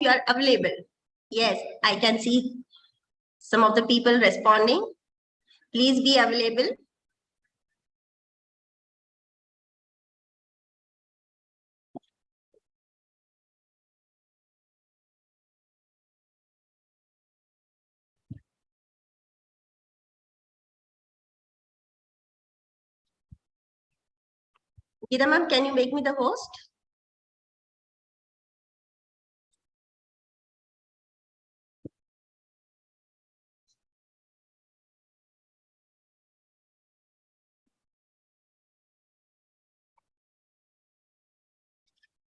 you are available. Yes, I can see some of the people responding. Please be available. Geeta ma'am, can you make me the host?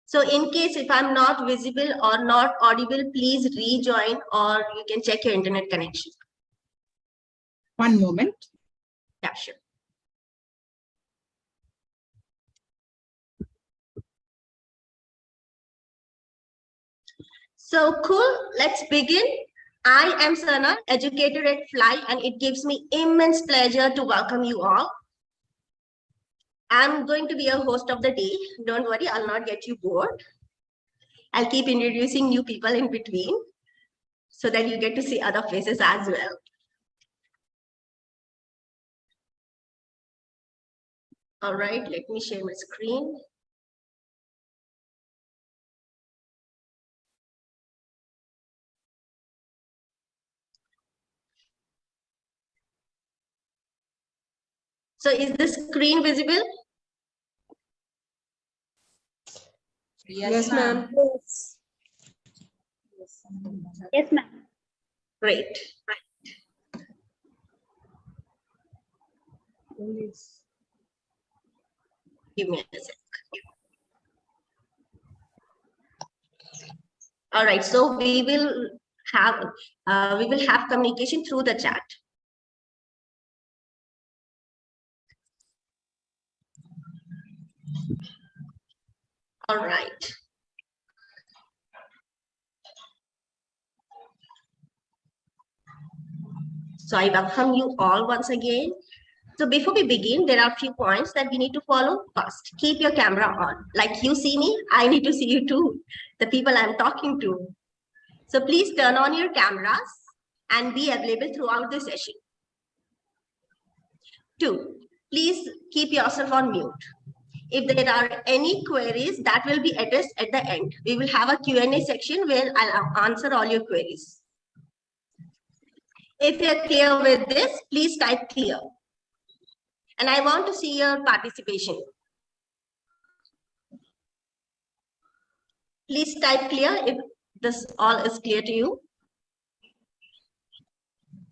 So in case if I'm not visible or not audible, please rejoin or you can check your internet connection. One moment. Yeah, sure. So cool, let's begin. I am Sana, educator at Fly, and it gives me immense pleasure to welcome you all. I'm going to be a host of the day. Don't worry, I'll not get you bored. I'll keep introducing new people in between so that you get to see other faces as well. All right, let me share my screen. So is the screen visible? Yes, ma'am. Yes, ma'am. Great. Give me a sec. All right, so we will have communication through the chat. All right. So I welcome you all once again. So before we begin, there are a few points that we need to follow first. Keep your camera on. Like you see me, I need to see you too, the people I'm talking to. So please turn on your cameras and be available throughout the session. 2, please keep yourself on mute. If there are any queries, that will be addressed at the end. We will have a Q&A section where I'll answer all your queries. If you're clear with this, please type clear. And I want to see your participation. Please type clear if this all is clear to you.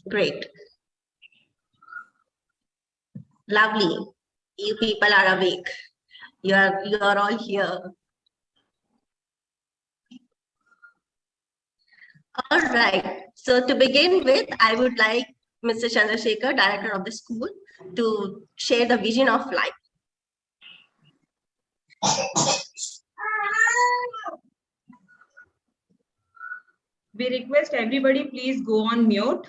Great. Lovely. You people are awake. You are all here. All right. So to begin with, I would like Mr. Chandrasekhar, director of the school, to share the vision of life. We request everybody please go on mute.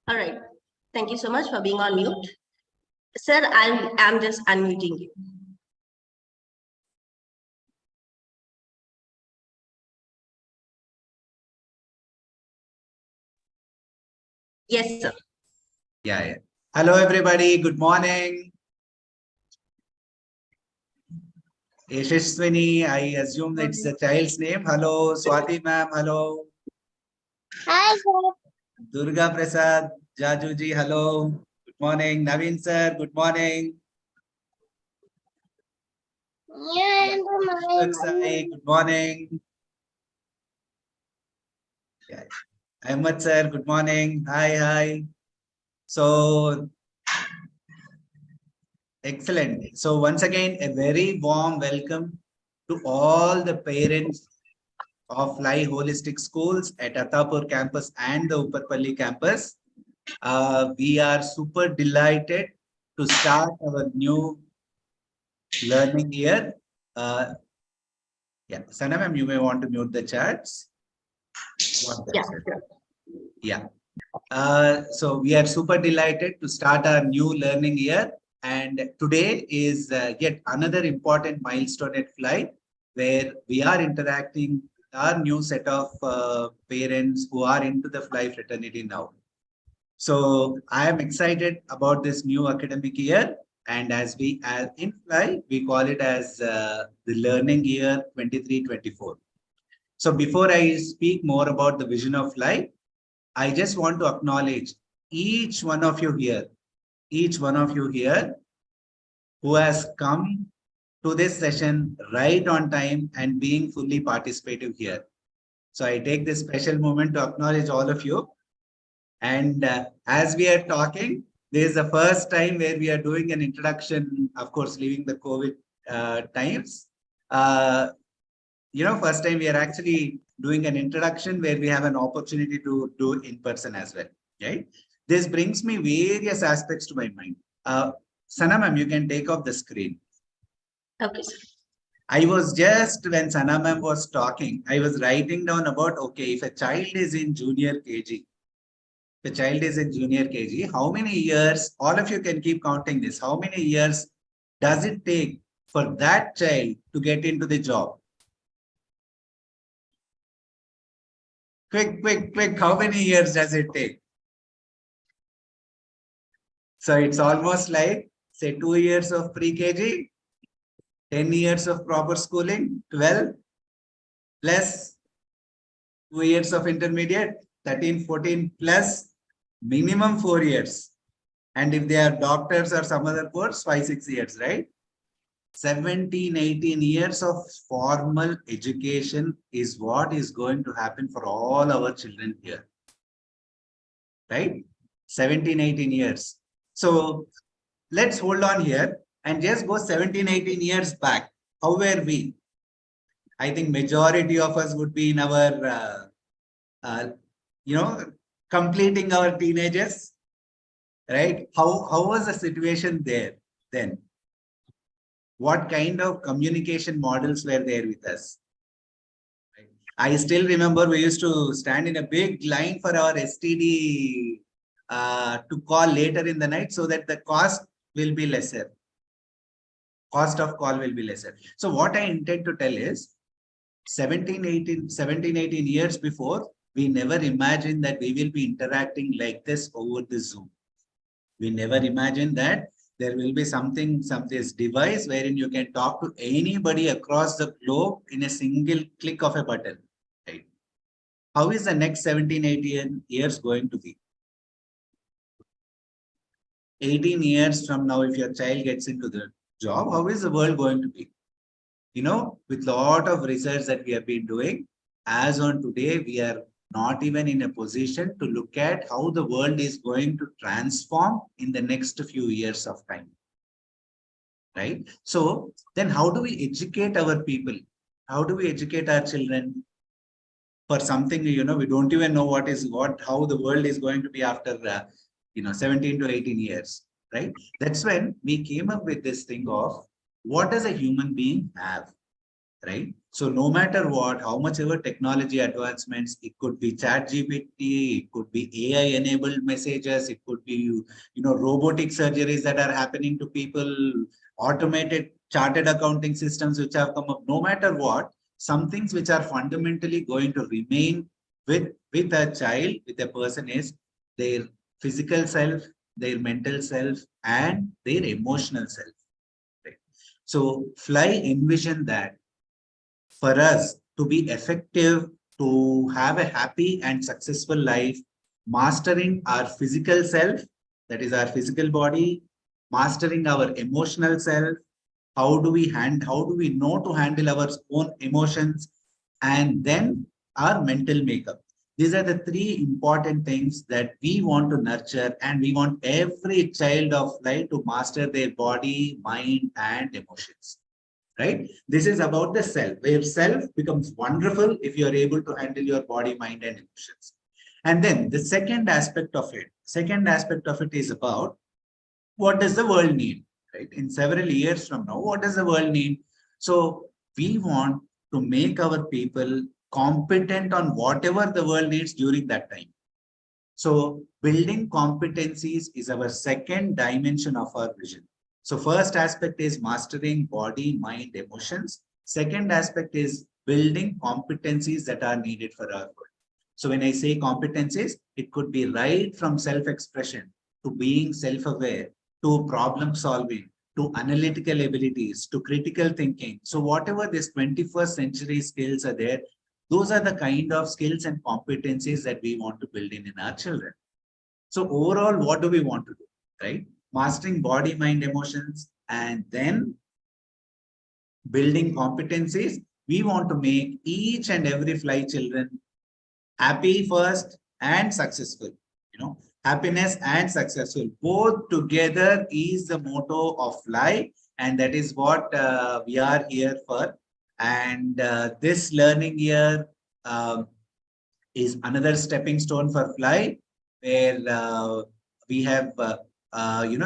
All right. Thank you so much for being on mute. Sir, I am just unmuting you. Yes, sir. Yeah. Hello, everybody. Good morning. Yashaswini, I assume it's the child's name. Hello, Swati ma'am. Hello. Hi, sir. Durga Prasad, Jajuji. Hello. Good morning. Naveen sir. Good morning. Yeah, Sai, good morning. Yeah. Ahmed sir. Good morning. Hi. So, excellent. So once again, a very warm welcome to all the parents of Fly Holistic Schools at Attapur campus and the Upperpalli campus. We are super delighted to start our new learning year. Yeah, Sana ma'am, you may want to mute the chats. Yeah, sure. Yeah. So we are super delighted to start our new learning year. And today is yet another important milestone at Fly, where we are interacting with our new set of parents who are into the Fly fraternity now. So I am excited about this new academic year. And as in Fly, we call it as the learning year 23-24. So before I speak more about the vision of Fly, I just want to acknowledge each one of you here who has come to this session right on time and being fully participative here. So I take this special moment to acknowledge all of you. And as we are talking, this is the first time where we are doing an introduction, of course, leaving the COVID times. First time we are actually doing an introduction where we have an opportunity to do in person as well, right? This brings me various aspects to my mind. Sana ma'am, you can take off the screen. Okay, sir. I was just, when Sana ma'am was talking, I was writing down about, okay, if a child is in junior KG, how many years, all of you can keep counting this, how many years does it take for that child to get into the job? Quick, how many years does it take? So it's almost like, say, 2 years of pre-KG, 10 years of proper schooling, 12, plus 2 years of intermediate, 13, 14, plus minimum 4 years. And if they are doctors or some other course, 5, 6 years, right? 17, 18 years of formal education is what is going to happen for all our children here. Right? 17, 18 years. So let's hold on here and just go 17, 18 years back. How were we? I think majority of us would be in our, completing our teenagers, right? How was the situation there then? What kind of communication models were there with us? I still remember we used to stand in a big line for our STD to call later in the night so that the cost will be lesser. Cost of call will be lesser. So what I intend to tell is 17, 18 years before, we never imagined that we will be interacting like this over the Zoom. We never imagined that there will be this device wherein you can talk to anybody across the globe in a single click of a button. Right? How is the next 17, 18 years going to be? 18 years from now, if your child gets into the job, how is the world going to be? With a lot of research that we have been doing, as on today, we are not even in a position to look at how the world is going to transform in the next few years of time. Right? So then how do we educate our people? How do we educate our children for something, we don't even know how the world is going to be after, 17 to 18 years, right? That's when we came up with this thing of what does a human being have, right? So no matter what, how much ever technology advancements, it could be ChatGPT, it could be AI enabled messages, it could be, robotic surgeries that are happening to people, automated chartered accounting systems which have come up. No matter what, some things which are fundamentally going to remain with a child, with a person, is their physical self, their mental self, and their emotional self. Right? So Fly envisioned that for us to be effective, to have a happy and successful life, mastering our physical self, that is our physical body, mastering our emotional self, how do we know to handle our own emotions, and then our mental makeup. These are the 3 important things that we want to nurture, and we want every child of life to master their body, mind, and emotions. Right? This is about the self, where self becomes wonderful if you are able to handle your body, mind, and emotions. And then the second aspect of it is about what does the world need? right? In several years from now, what does the world need? So we want to make our people competent on whatever the world needs during that time. So building competencies is our second dimension of our vision. So first aspect is mastering body, mind, emotions. Second aspect is building competencies that are needed for our world. So when I say competencies, it could be right from self-expression to being self-aware, to problem solving, to analytical abilities, to critical thinking. So whatever these 21st century skills are there, those are the kind of skills and competencies that we want to build in our children. So overall, what do we want to do, right? Mastering body, mind, emotions, and then building competencies. We want to make each and every fly children happy first and successful. Happiness and successful both together is the motto of fly, and that is what we are here for. And this learning year is another stepping stone for fly, where we have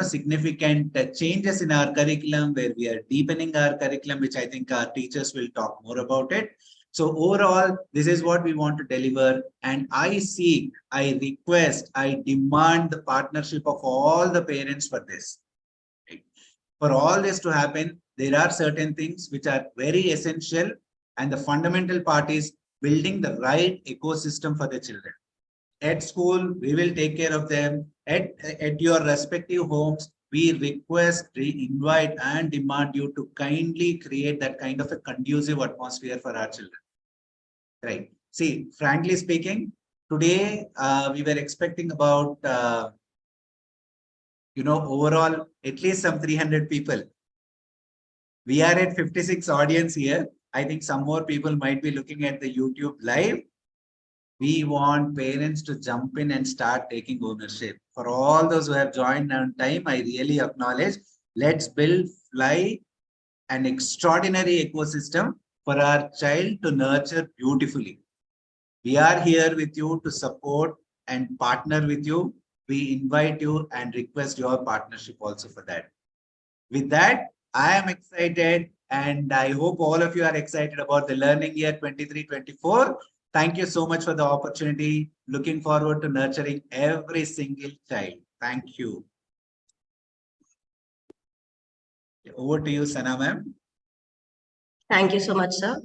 significant changes in our curriculum, where we are deepening our curriculum, which I think our teachers will talk more about it. So overall, this is what we want to deliver. And I seek, I request, I demand the partnership of all the parents for this. Right? For all this to happen, there are certain things which are very essential. And the fundamental part is building the right ecosystem for the children. At school, we will take care of them. At your respective homes, we request, we invite and demand you to kindly create that kind of a conducive atmosphere for our children. Right. See, frankly speaking, today we were expecting about, overall, at least some 300 people. We are at 56 audience here. I think some more people might be looking at the YouTube live. We want parents to jump in and start taking ownership. For all those who have joined on time, I really acknowledge. Let's build fly an extraordinary ecosystem for our child to nurture beautifully. We are here with you to support and partner with you. We invite you and request your partnership also for that. With that, I am excited, and I hope all of you are excited about the learning year 23-24. Thank you so much for the opportunity. Looking forward to nurturing every single child. Thank you. Over to you, Sana ma'am. Thank you so much, sir.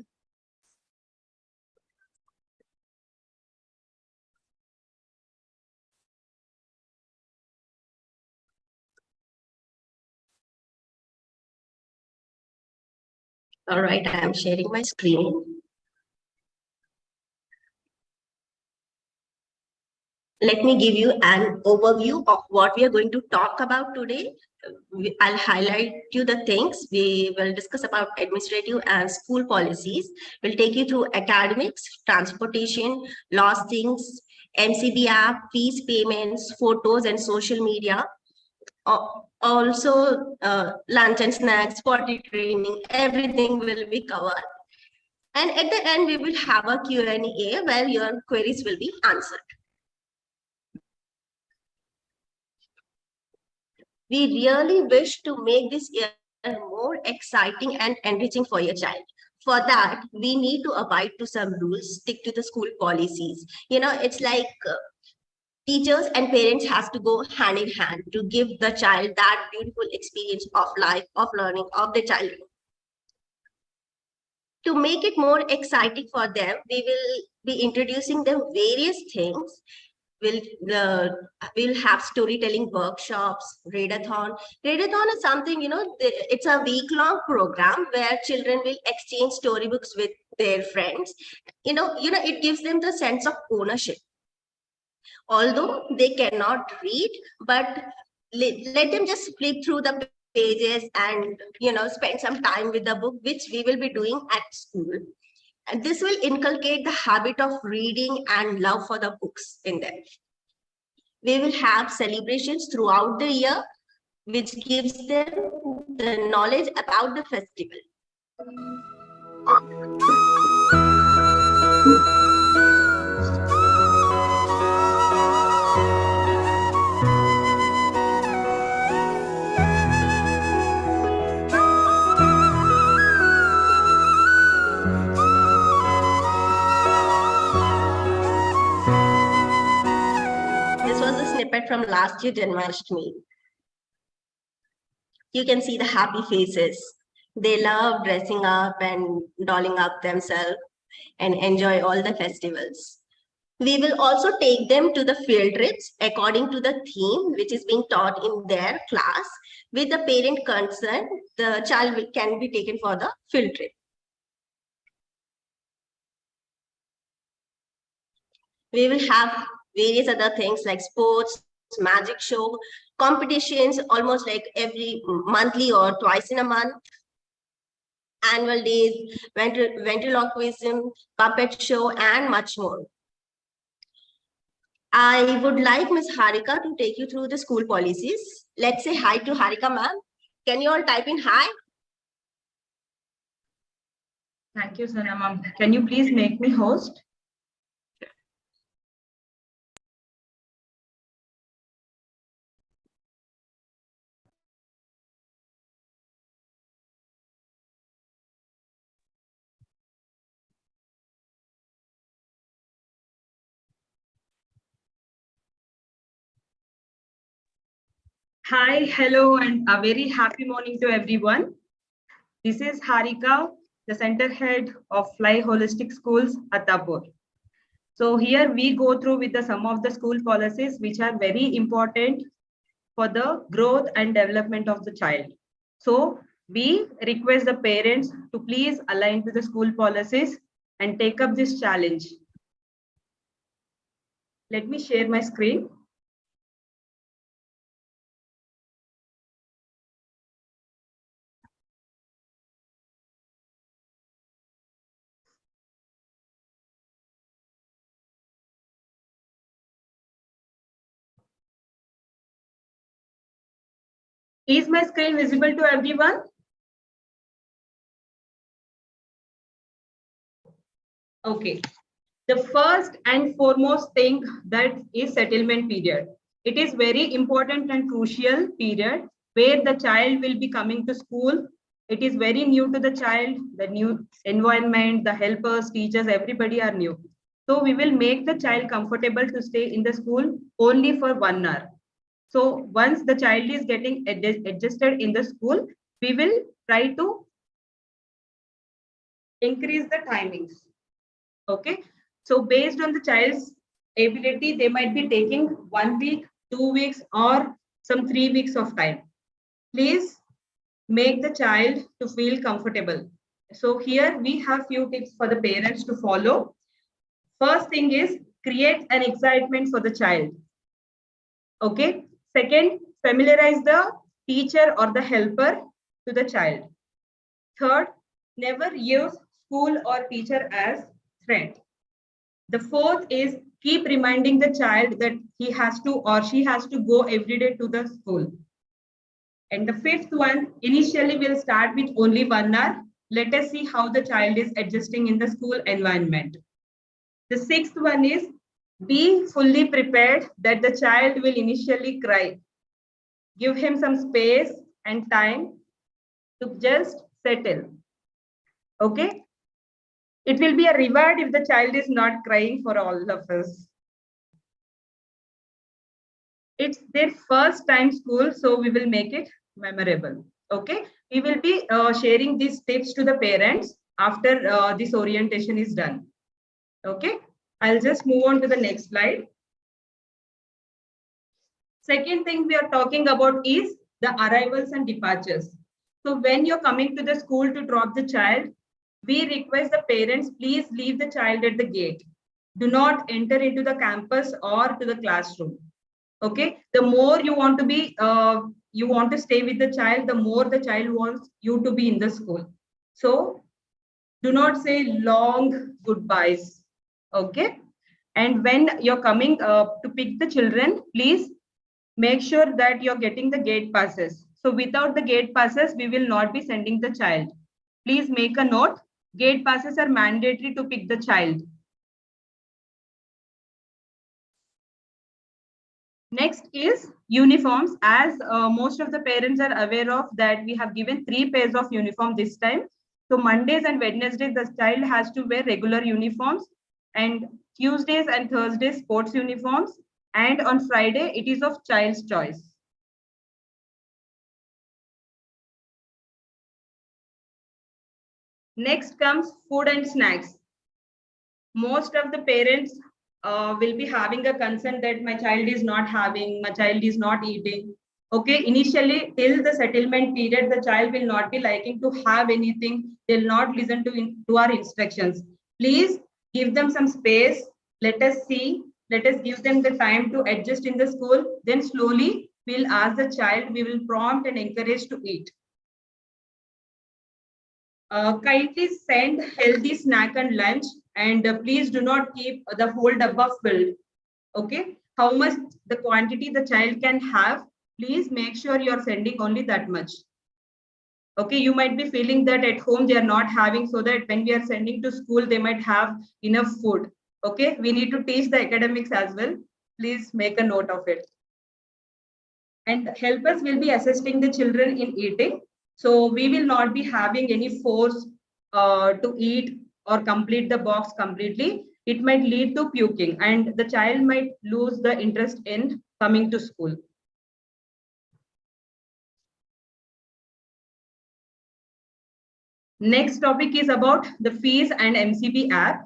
All right, I am sharing my screen. Let me give you an overview of what we are going to talk about today. I'll highlight you the things. We will discuss about administrative and school policies. We'll take you through academics, transportation, lost things, MCB app, fees payments, photos and social media. Also, lunch and snacks, potty training, everything will be covered. And at the end, we will have a Q&A where your queries will be answered. We really wish to make this year more exciting and enriching for your child. For that, we need to abide to some rules, stick to the school policies. It's like teachers and parents has to go hand in hand to give the child that beautiful experience of life, of learning, of the childhood. To make it more exciting for them, we will be introducing them various things. We'll have storytelling workshops, readathon. Readathon is something, it's a week-long program where children will exchange storybooks with their friends. It gives them the sense of ownership. Although they cannot read, but let them just flip through the pages and, spend some time with the book, which we will be doing at school. And this will inculcate the habit of reading and love for the books in them. We will have celebrations throughout the year, which gives them the knowledge about the festival. last year Janmashtami. You can see the happy faces. They love dressing up and dolling up themselves and enjoy all the festivals. We will also take them to the field trips according to the theme which is being taught in their class. With the parent consent, the child can be taken for the field trip. We will have various other things like sports, magic show, competitions almost like every monthly or twice in a month, annual days, ventriloquism, puppet show, and much more. I would like Ms. Harika to take you through the school policies. Let's say hi to Harika ma'am. Can you all type in hi? Thank you, Sana ma'am. Can you please make me host? Hi, hello, and a very happy morning to everyone. This is Harika, the center head of Fly Holistic Schools, Attapur. So here we go through with some of the school policies which are very important for the growth and development of the child. So we request the parents to please align to the school policies and take up this challenge. Let me share my screen. Is my screen visible to everyone? Okay. The first and foremost thing that is settlement period. It is very important and crucial period where the child will be coming to school. It is very new to the child, the new environment, the helpers, teachers, everybody are new. So we will make the child comfortable to stay in the school only for 1 hour. So once the child is getting adjusted in the school, we will try to increase the timings. Okay. So based on the child's ability, they might be taking 1 week, 2 weeks, or some 3 weeks of time. Please make the child to feel comfortable. So here we have few tips for the parents to follow. First thing is create an excitement for the child. Okay. Second, familiarize the teacher or the helper to the child. Third, never use school or teacher as threat. The fourth is keep reminding the child that he has to or she has to go every day to the school. And the fifth one, initially we'll start with only 1 hour. Let us see how the child is adjusting in the school environment. The sixth one is be fully prepared that the child will initially cry. Give him some space and time to just settle. Okay. It will be a reward if the child is not crying for all of us. It's their first time school, so we will make it memorable. Okay. We will be sharing these tips to the parents after this orientation is done. Okay. I'll just move on to the next slide. Second thing we are talking about is the arrivals and departures. So when you're coming to the school to drop the child, we request the parents, please leave the child at the gate. Do not enter into the campus or to the classroom. Okay. The more you want to be, you want to stay with the child, the more the child wants you to be in the school. So do not say long goodbyes. Okay. And when you're coming to pick the children, please make sure that you're getting the gate passes. So without the gate passes, we will not be sending the child. Please make a note. Gate passes are mandatory to pick the child. Next is uniforms. As most of the parents are aware of that we have given 3 pairs of uniform this time. So Mondays and Wednesdays, the child has to wear regular uniforms, and Tuesdays and Thursdays, sports uniforms, And on Friday, it is of child's choice. Next comes food and snacks. Most of the parents will be having a concern that my child is not having, my child is not eating. Okay, initially till the settlement period, the child will not be liking to have anything. They'll not listen to our instructions. Please give them some space. Let us see. Let us give them the time to adjust in the school. Then slowly we'll ask the child. We will prompt and encourage to eat. Kindly send healthy snack and lunch, and please do not keep the whole dabba filled. Okay, how much the quantity the child can have, please make sure you are sending only that much. Okay, you might be feeling that at home they are not having, so that when we are sending to school they might have enough food. Okay, we need to teach the academics as well. Please make a note of it. And helpers will be assisting the children in eating. So we will not be having any force to eat or complete the box completely. It might lead to puking, and the child might lose the interest in coming to school. Next topic is about the fees and MCP app.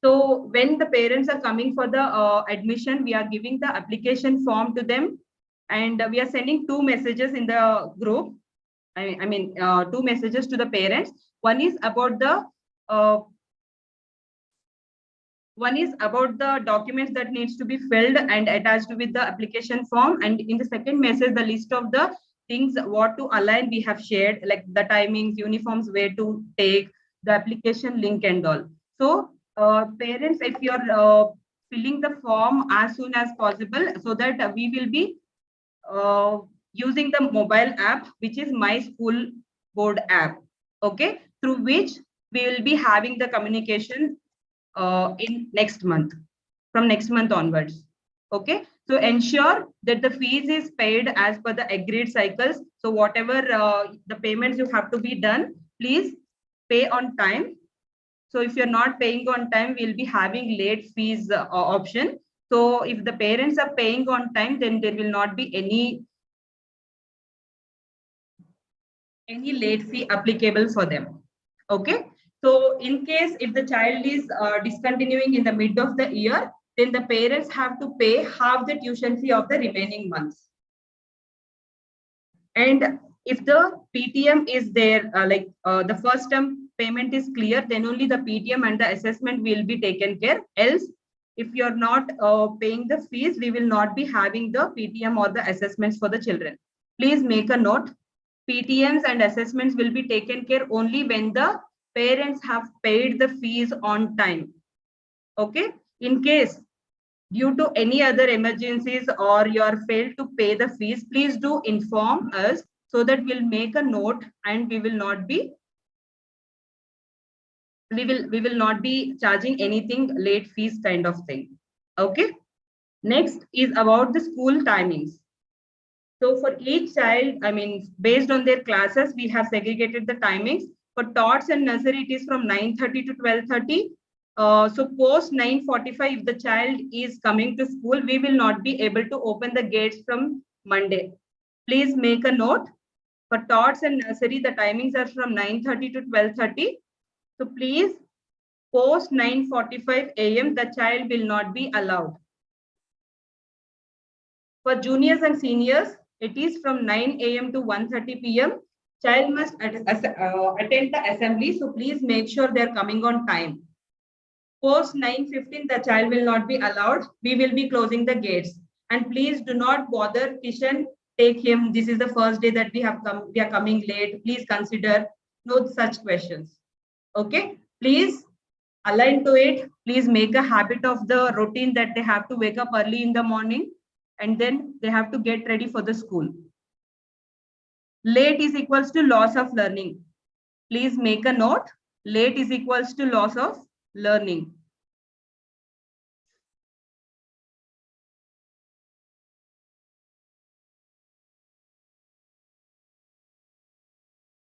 So when the parents are coming for the admission, we are giving the application form to them, and we are sending two messages in the group. I mean, two messages to the parents. One is about the documents that needs to be filled and attached with the application form, and in the second message, the list of the things what to align we have shared, like the timings, uniforms, where to take, the application link and all. So parents, if you're filling the form as soon as possible, so that we will be using the mobile app, which is My School Board app. Okay, through which we will be having the communication in next month, from next month onwards. Okay, so ensure that the fees is paid as per the agreed cycles. So whatever the payments you have to be done, please pay on time. So if you're not paying on time, we'll be having late fees option. So if the parents are paying on time, then there will not be any late fee applicable for them. Okay, so in case if the child is discontinuing in the mid of the year, then the parents have to pay half the tuition fee of the remaining months. And if the PTM is there, the first term payment is clear, then only the PTM and the assessment will be taken care. Else, if you're not paying the fees, we will not be having the PTM or the assessments for the children. Please make a note. PTMs and assessments will be taken care only when the parents have paid the fees on time. Okay, in case due to any other emergencies or you are failed to pay the fees, please do inform us, so that we'll make a note and we will not be charging anything late fees kind of thing. Okay, next is about the school timings. So for each child, I mean, based on their classes, we have segregated the timings. For tots and nursery, it is from 9:30 to 12:30. So post 9:45, if the child is coming to school, we will not be able to open the gates from Monday. Please make a note. For tots and nursery, the timings are from 9:30 to 12:30. So please, post 9:45 a.m., the child will not be allowed. For juniors and seniors, it is from 9 a.m. to 1:30 p.m. Child must attend the assembly, so please make sure they're coming on time. Post 9:15, the child will not be allowed. We will be closing the gates. And please do not bother Kishan, take him. This is the first day that we have come. We are coming late. Please consider no such questions. Okay, please align to it. Please make a habit of the routine that they have to wake up early in the morning, and then they have to get ready for the school. Late is equals to loss of learning. Please make a note. Late is equals to loss of learning.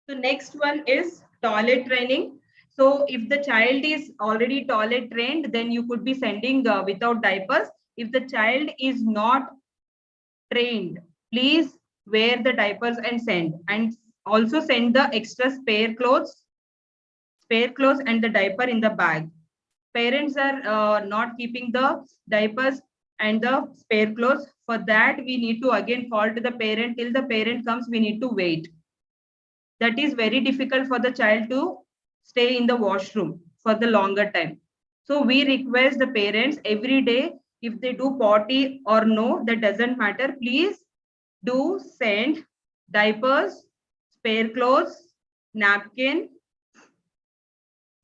So next one is toilet training. So if the child is already toilet trained, then you could be sending without diapers. if the child is not trained, please wear the diapers and also send the extra spare clothes and the diaper in the bag. Parents are not keeping the diapers and the spare clothes. For that, we need to again call to the parent. Till the parent comes, we need to wait. That is very difficult for the child to stay in the washroom for the longer time. So we request the parents every day, if they do potty or no, that doesn't matter. Please do send diapers, spare clothes, napkin,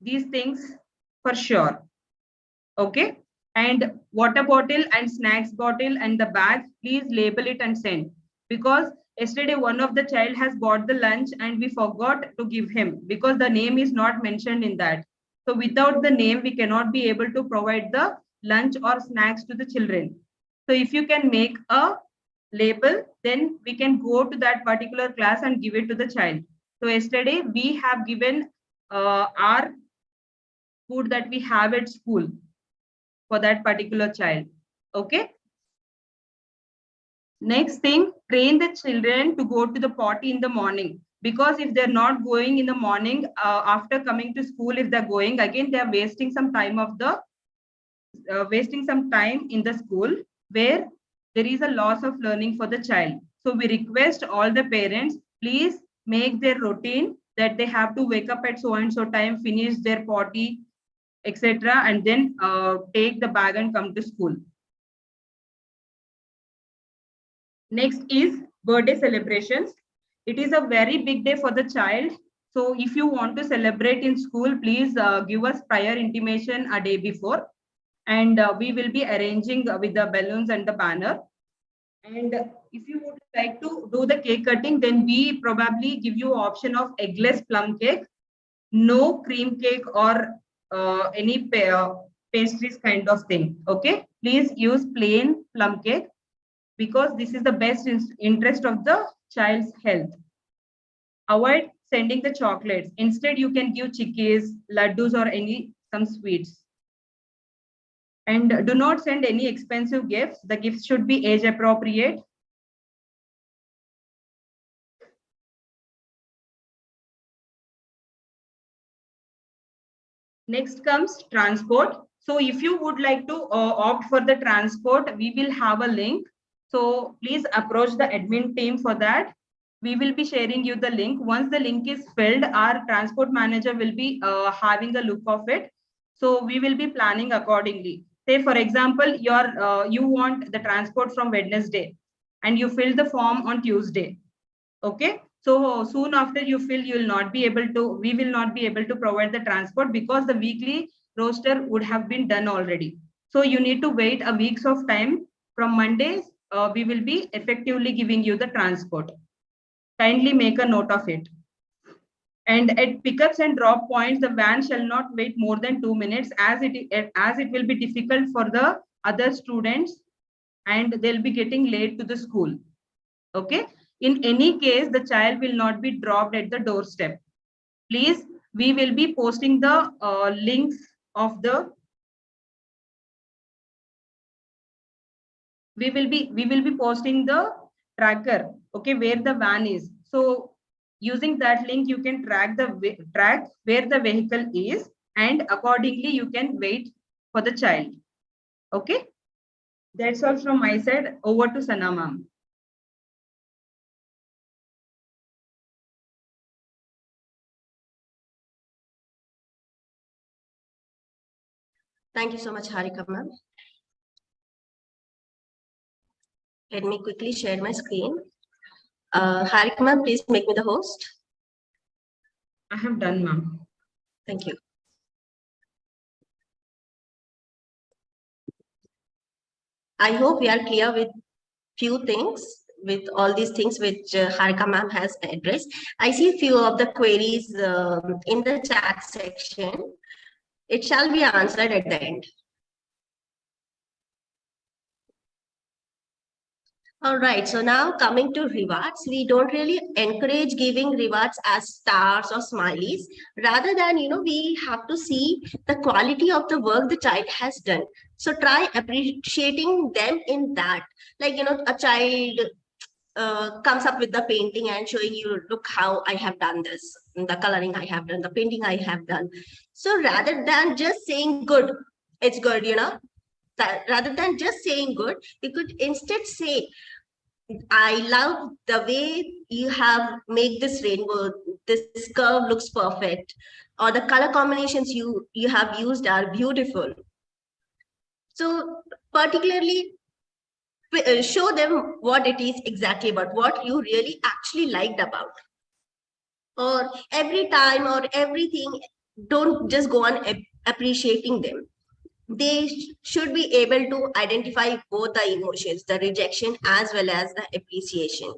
these things for sure. Okay. And water bottle and snacks bottle and the bag, please label it and send. Because yesterday one of the child has bought the lunch and we forgot to give him because the name is not mentioned in that. So without the name, we cannot be able to provide the lunch or snacks to the children. So if you can make a label, then we can go to that particular class and give it to the child. So yesterday we have given our food that we have at school for that particular child. Okay. Next thing, train the children to go to the potty in the morning, because if they're not going in the morning, after coming to school, if they're going again, they're wasting some time of the in the school, where there is a loss of learning for the child. So we request all the parents, please make their routine that they have to wake up at so and so time, finish their potty, etc., and then take the bag and come to school. Next is birthday celebrations. It is a very big day for the child. So if you want to celebrate in school, please give us prior intimation a day before. And we will be arranging with the balloons and the banner. And if you would like to do the cake cutting, then we probably give you option of eggless plum cake, no cream cake or any pastries kind of thing. Okay, please use plain plum cake, because this is the best interest of the child's health. Avoid sending the chocolates. Instead, you can give chickies, laddus, or some sweets. And do not send any expensive gifts. The gifts should be age appropriate. Next comes transport. So if you would like to opt for the transport, we will have a link. So please approach the admin team for that. We will be sharing you the link. Once the link is filled, our transport manager will be having a look of it. So we will be planning accordingly. Say, for example, you want the transport from Wednesday and you fill the form on Tuesday. Okay. So soon after you fill, we will not be able to provide the transport, because the weekly roster would have been done already. So you need to wait a week's of time. From Mondays, we will be effectively giving you the transport. Kindly make a note of it. And at pickups and drop points, the van shall not wait more than 2 minutes, as it will be difficult for the other students and they'll be getting late to the school. Okay. In any case, the child will not be dropped at the doorstep. Please, we will be posting the links of the. We will be posting the tracker. Okay, where the van is. So using that link, you can track where the vehicle is, and accordingly you can wait for the child. Okay, that's all from my side. Over to Sana ma'am. Thank you so much, Harika ma'am. Let me quickly share my screen. Harika ma'am, please make me the host. I have done, ma'am. Thank you. I hope we are clear with few things, with all these things which Harika ma'am has addressed. I see few of the queries in the chat section. It shall be answered at the end. All right, so now coming to rewards, we don't really encourage giving rewards as stars or smileys. Rather than, we have to see the quality of the work the child has done. So try appreciating them in that. Like, a child comes up with the painting and showing you, look how I have done this, the coloring I have done, the painting I have done. So rather than just saying good, it's good, that rather than just saying good, you could instead say, I love the way you have made this rainbow. This curve looks perfect, or the color combinations you have used are beautiful. So particularly show them what it is exactly about, what you really actually liked about. Or every time or everything, don't just go on appreciating them. They should be able to identify both the emotions, the rejection as well as the appreciation.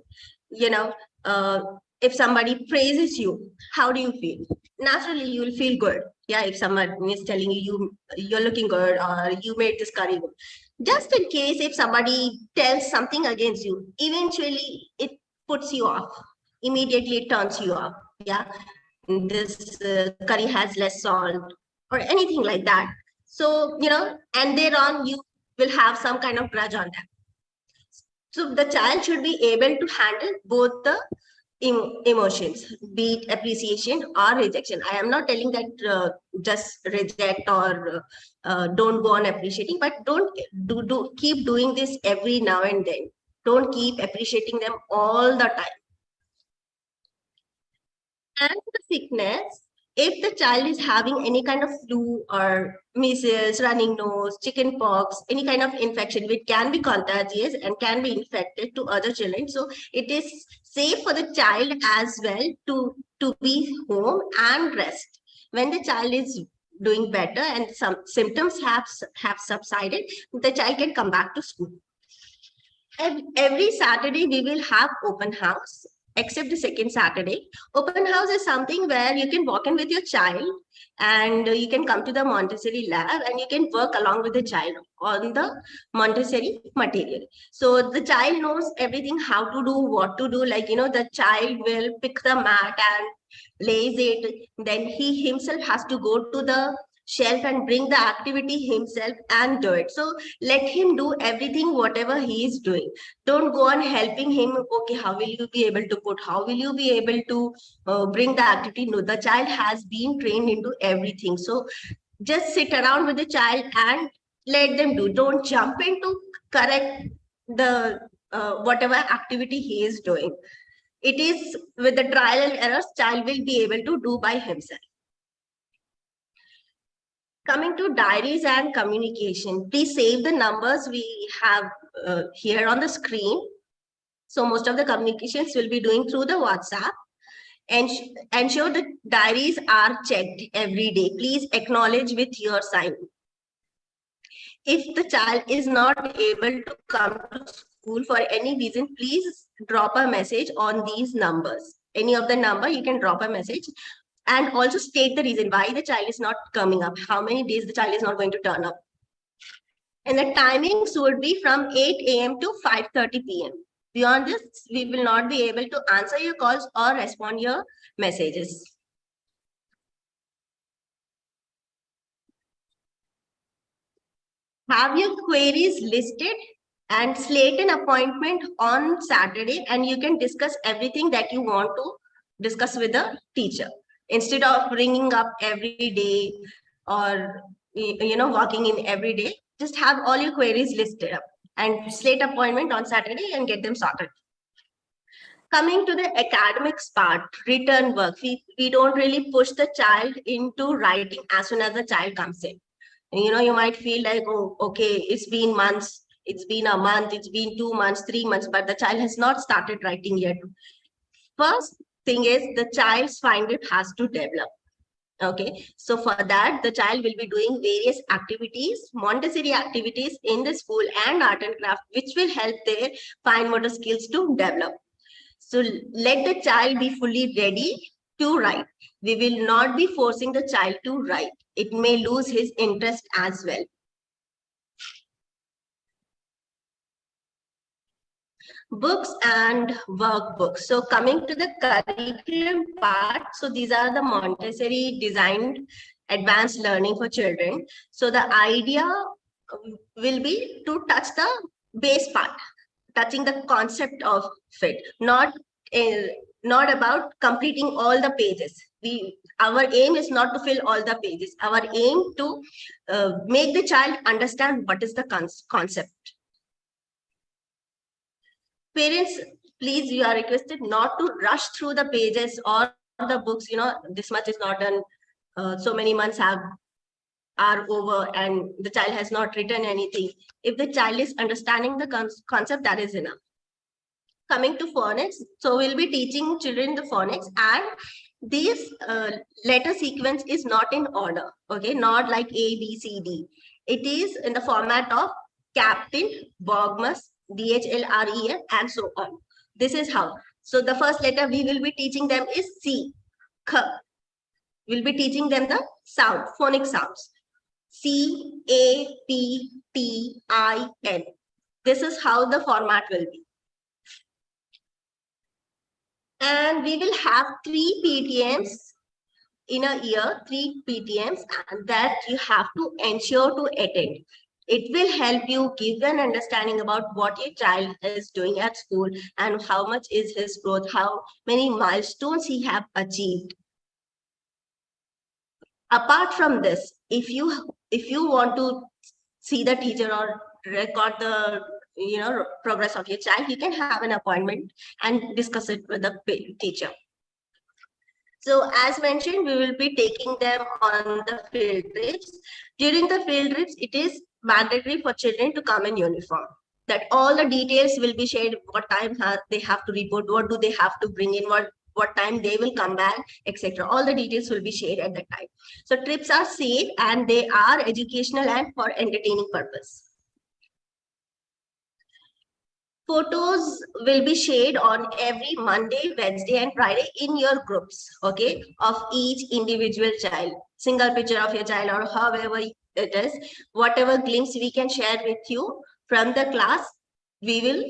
You know, uh, if somebody praises you, how do you feel? Naturally, you will feel good. Yeah, if someone is telling you're looking good or you made this curry good. Just in case if somebody tells something against you, eventually it puts you off. Immediately it turns you off. Yeah, this curry has less salt or anything like that. So, and thereon you will have some kind of grudge on that. So the child should be able to handle both the emotions, be it appreciation or rejection. I am not telling that just reject or don't go on appreciating, but don't do keep doing this every now and then. Don't keep appreciating them all the time. And the sickness, if the child is having any kind of flu or measles, running nose, chicken pox, any kind of infection which can be contagious and can be infected to other children, so it is safe for the child as well to be home and rest. When the child is doing better and some symptoms have subsided, the child can come back to school. Every Saturday we will have open house, except the second Saturday. Open house is something where you can walk in with your child and you can come to the Montessori lab and you can work along with the child on the Montessori material. So the child knows everything, how to do, what to do. Like, the child will pick the mat and lays it. Then he himself has to go to the shelf and bring the activity himself and do it. So let him do everything, whatever he is doing. Don't go on helping him. Okay, how will you be able to put? How will you be able to bring the activity? No, the child has been trained into everything. So just sit around with the child and let them do. Don't jump into correct the whatever activity he is doing. It is with the trial and errors, child will be able to do by himself. Coming to diaries and communication, please save the numbers we have here on the screen. So most of the communications will be doing through the WhatsApp. And ensure the diaries are checked every day. Please acknowledge with your sign. If the child is not able to come to school for any reason, please drop a message on these numbers. Any of the number, you can drop a message. And also state the reason why the child is not coming up, how many days the child is not going to turn up. And the timings would be from 8 a.m. to 5:30 p.m. Beyond this, we will not be able to answer your calls or respond your messages. Have your queries listed and slate an appointment on Saturday, and you can discuss everything that you want to discuss with the teacher. Instead of ringing up every day or walking in every day, just have all your queries listed up and slate appointment on Saturday and get them sorted. Coming to the academics part, written work, we don't really push the child into writing as soon as the child comes in. And, you might feel like, oh, okay, it's been months, it's been a month, it's been 2 months, 3 months, but the child has not started writing yet. First thing is the child's finder has to develop. Okay, so for that, the child will be doing various activities, Montessori activities in the school and art and craft, which will help their fine motor skills to develop. So let the child be fully ready to write. We will not be forcing the child to write. It may lose his interest as well. Books and workbooks. So coming to the curriculum part, so these are the Montessori designed advanced learning for children. So the idea will be to touch the base part, touching the concept of fit, not about completing all the pages. Our aim is not to fill all the pages. Our aim to make the child understand what is the concept. Parents, please, you are requested not to rush through the pages or the books. This much is not done. So many months are over and the child has not written anything. If the child is understanding the concept, that is enough. Coming to phonics, so we'll be teaching children the phonics, and this letter sequence is not in order, okay? Not like A, B, C, D. It is in the format of Captain, Bogmus, DHLREN, and so on. This is how. So the first letter we will be teaching them is C, K. We'll be teaching them the sound, phonic sounds. C, A, P, T, I, N. This is how the format will be. And we will have 3 PTMs in a year, 3 PTMs, and that you have to ensure to attend. It will help you give an understanding about what your child is doing at school and how much is his growth, how many milestones he have achieved. Apart from this, if you want to see the teacher or record the progress of your child, you can have an appointment and discuss it with the teacher. So as mentioned, we will be taking them on the field trips. During the field trips, it is mandatory for children to come in uniform. That all the details will be shared, what time they have to report, what do they have to bring in, what time they will come back, etc. All the details will be shared at that time. So trips are safe and they are educational and for entertaining purpose. Photos will be shared on every Monday, Wednesday, and Friday in your groups, okay, of each individual child. Single picture of your child or however it is, whatever glimpse we can share with you from the class, we will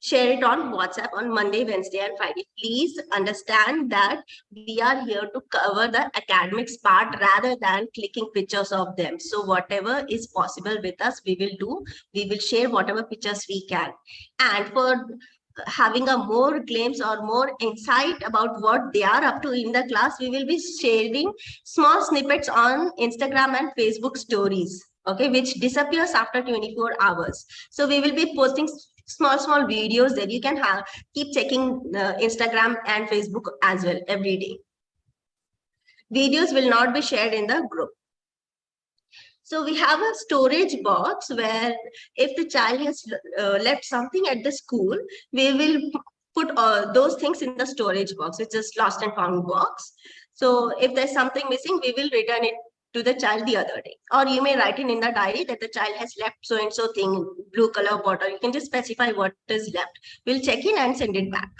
share it on WhatsApp on Monday, Wednesday, and Friday. Please understand that we are here to cover the academics part rather than clicking pictures of them. So whatever is possible with us, we will do. We will share whatever pictures we can. And for having a more glimpse or more insight about what they are up to in the class, we will be sharing small snippets on Instagram and Facebook stories, okay, which disappears after 24 hours. So we will be posting small videos that you can keep checking Instagram and Facebook as well every day. Videos will not be shared in the group. So we have a storage box where if the child has left something at the school, we will put those things in the storage box. It's just lost and found box. So if there's something missing, we will return it to the child the other day. Or you may write it in the diary that the child has left so-and-so thing, blue color bottle. You can just specify what is left. We'll check in and send it back.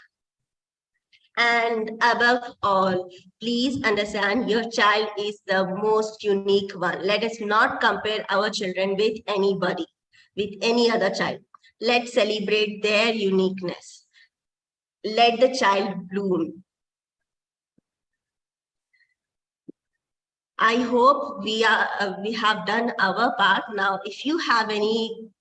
And above all, please understand your child is the most unique one. Let us not compare our children with anybody, with any other child. Let's celebrate their uniqueness. Let the child bloom. I hope we have done our part. Now, if you have any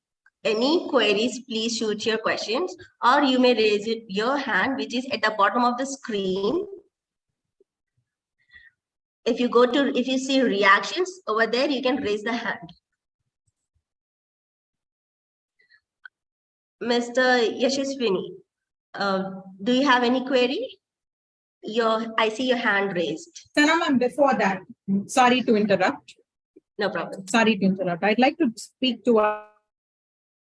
queries, please shoot your questions, or you may raise your hand, which is at the bottom of the screen. If you see reactions over there, you can raise the hand. Mr. Yashaswini, do you have any query? I see your hand raised. Sana ma'am, before that, sorry to interrupt. No problem. Sorry to interrupt. I'd like to speak to our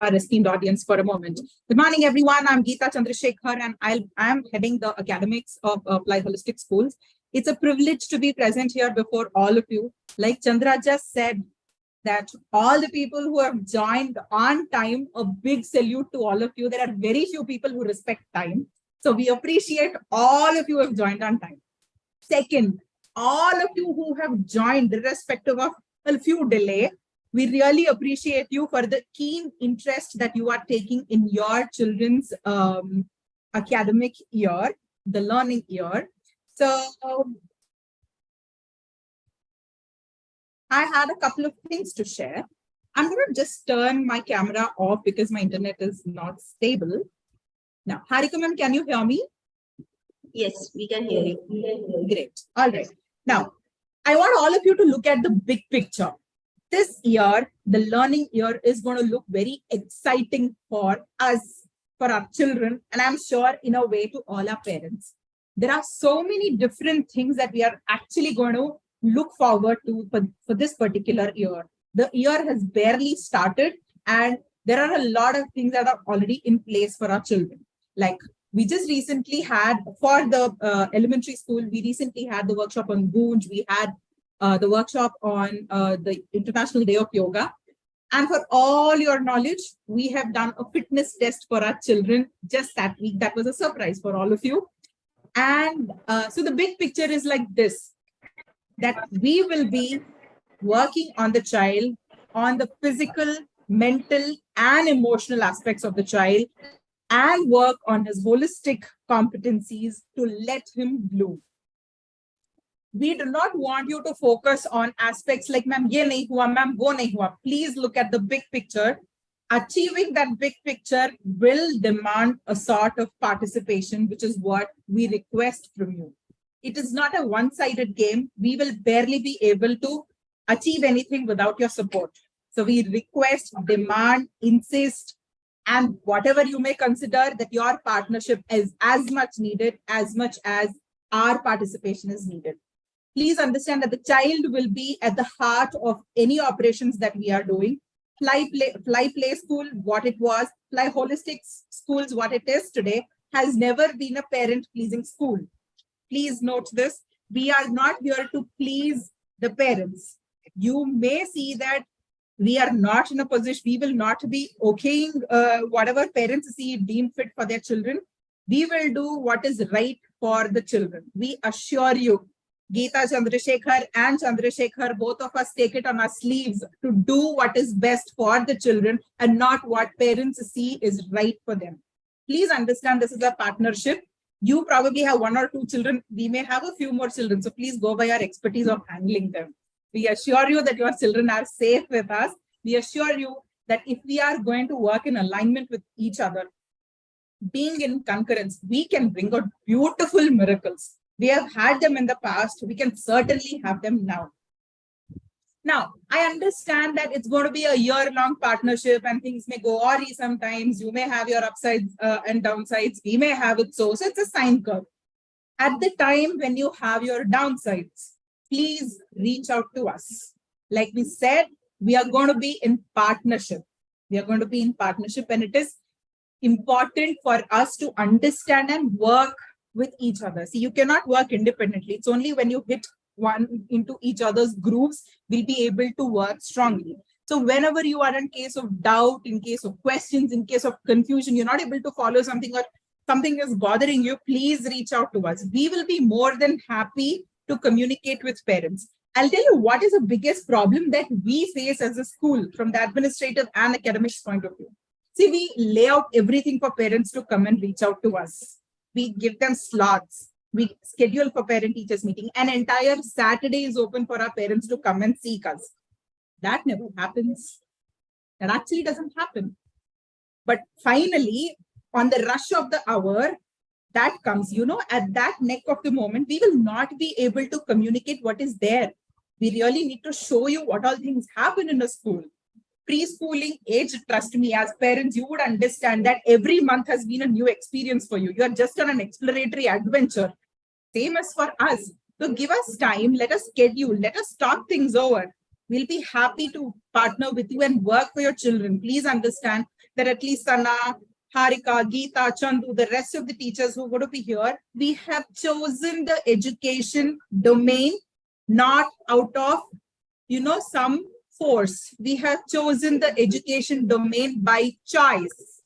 esteemed audience for a moment. Good morning, everyone. I'm Geeta Chandrasekhar, and I am heading the academics of Applied Holistic Schools. It's a privilege to be present here before all of you. Like Chandra just said, that all the people who have joined on time, a big salute to all of you. There are very few people who respect time. So we appreciate all of you who have joined on time. Second, all of you who have joined irrespective of a few delay, We really appreciate you for the keen interest that you are taking in your children's academic year, the learning year. So I had a couple of things to share. I'm going to just turn my camera off because my internet is not stable. Now, Harika ma'am, can you hear me? Yes, we can hear you. Great. All right. Now, I want all of you to look at the big picture. This year, the learning year is going to look very exciting for us, for our children, and I'm sure in a way to all our parents. There are so many different things that we are actually going to look forward to for this particular year. The year has barely started, and there are a lot of things that are already in place for our children. Like we just recently had, for the elementary school, we recently had the workshop on Goonj. We had the workshop on the International Day of Yoga. And for all your knowledge, we have done a fitness test for our children just that week. That was a surprise for all of you. And so the big picture is like this, that we will be working on the child, on the physical, mental, and emotional aspects of the child, and work on his holistic competencies to let him bloom. We do not want you to focus on aspects like, ma'am, ye nahi hua, ma'am, wo nahi hua. Please look at the big picture. Achieving that big picture will demand a sort of participation, which is what we request from you. It is not a one-sided game. We will barely be able to achieve anything without your support. So we request, demand, insist, and whatever you may consider that your partnership is as much needed as much as our participation is needed. Please understand that the child will be at the heart of any operations that we are doing. Fly Play School, what it was, Fly Holistic Schools, what it is today, has never been a parent-pleasing school. Please note this. We are not here to please the parents. You may see that we are not in a position, we will not be okaying whatever parents see deemed fit for their children. We will do what is right for the children. We assure you, Geeta Chandrasekhar and Chandrasekhar, both of us take it on our sleeves to do what is best for the children and not what parents see is right for them. Please understand this is a partnership. You probably have 1 or 2 children. We may have a few more children. So please go by our expertise of handling them. We assure you that your children are safe with us. We assure you that if we are going to work in alignment with each other, being in concurrence, we can bring out beautiful miracles. We have had them in the past. We can certainly have them now. Now, I understand that it's going to be a year-long partnership and things may go awry sometimes. You may have your upsides and downsides. We may have it so. So it's a sine curve. At the time when you have your downsides, please reach out to us. Like we said, we are going to be in partnership. We are going to be in partnership, and it is important for us to understand and work with each other. See, you cannot work independently. It's only when you hit one into each other's grooves, we'll be able to work strongly. So whenever you are in case of doubt, in case of questions, in case of confusion, you're not able to follow something or something is bothering you, please reach out to us. We will be more than happy to communicate with parents. I'll tell you what is the biggest problem that we face as a school from the administrative and academics point of view. See, we lay out everything for parents to come and reach out to us. We give them slots. We schedule for parent-teachers meeting. An entire Saturday is open for our parents to come and seek us. That never happens. That actually doesn't happen. But finally, on the rush of the hour, that comes, at that neck of the moment, we will not be able to communicate what is there. We really need to show you what all things happen in a school. Preschooling age, trust me, as parents, you would understand that every month has been a new experience for you. You are just on an exploratory adventure. Same as for us. So give us time, let us schedule, let us talk things over. We'll be happy to partner with you and work for your children. Please understand that at least Sana, Harika, Geeta, Chandu, the rest of the teachers who are going to be here, we have chosen the education domain, not out of, some force. We have chosen the education domain by choice.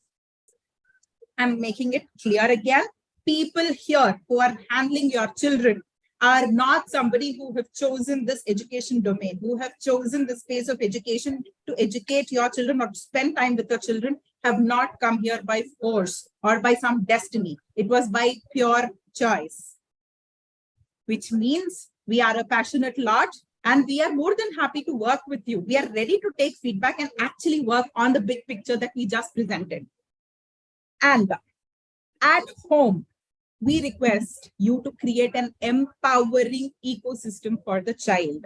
I'm making it clear again. People here who are handling your children, are not somebody who have chosen this education domain, who have chosen the space of education to educate your children or to spend time with your children, have not come here by force or by some destiny. It was by pure choice, which means we are a passionate lot and we are more than happy to work with you. We are ready to take feedback and actually work on the big picture that we just presented. And at home, we request you to create an empowering ecosystem for the child.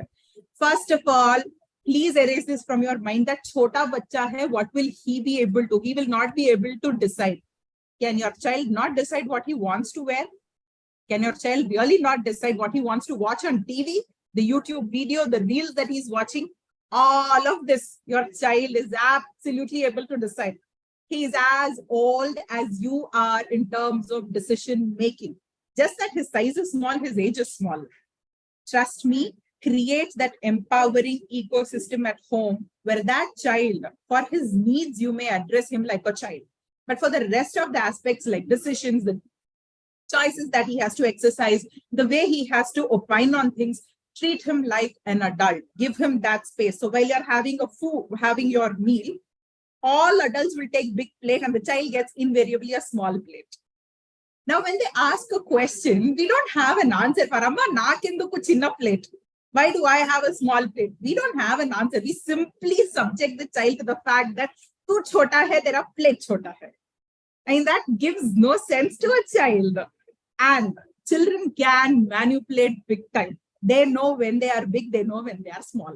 First of all, please erase this from your mind that chota bachcha hai, what will he be able to? He will not be able to decide. Can your child not decide what he wants to wear? Can your child really not decide what he wants to watch on TV? The YouTube video, the reels that he's watching, all of this, your child is absolutely able to decide. He is as old as you are in terms of decision making. Just that his size is small, his age is small. Trust me, create that empowering ecosystem at home where that child, for his needs, you may address him like a child. But for the rest of the aspects like decisions, the choices that he has to exercise, the way he has to opine on things, treat him like an adult. Give him that space. So while you're having your meal, all adults will take big plate and the child gets invariably a small plate. Now, when they ask a question, we don't have an answer for Amma, naakendu chinna plate. Why do I have a small plate? We don't have an answer. We simply subject the child to the fact that tu chota hai, tera plate chota hai. And that gives no sense to a child. And children can manipulate big time. They know when they are big, they know when they are small.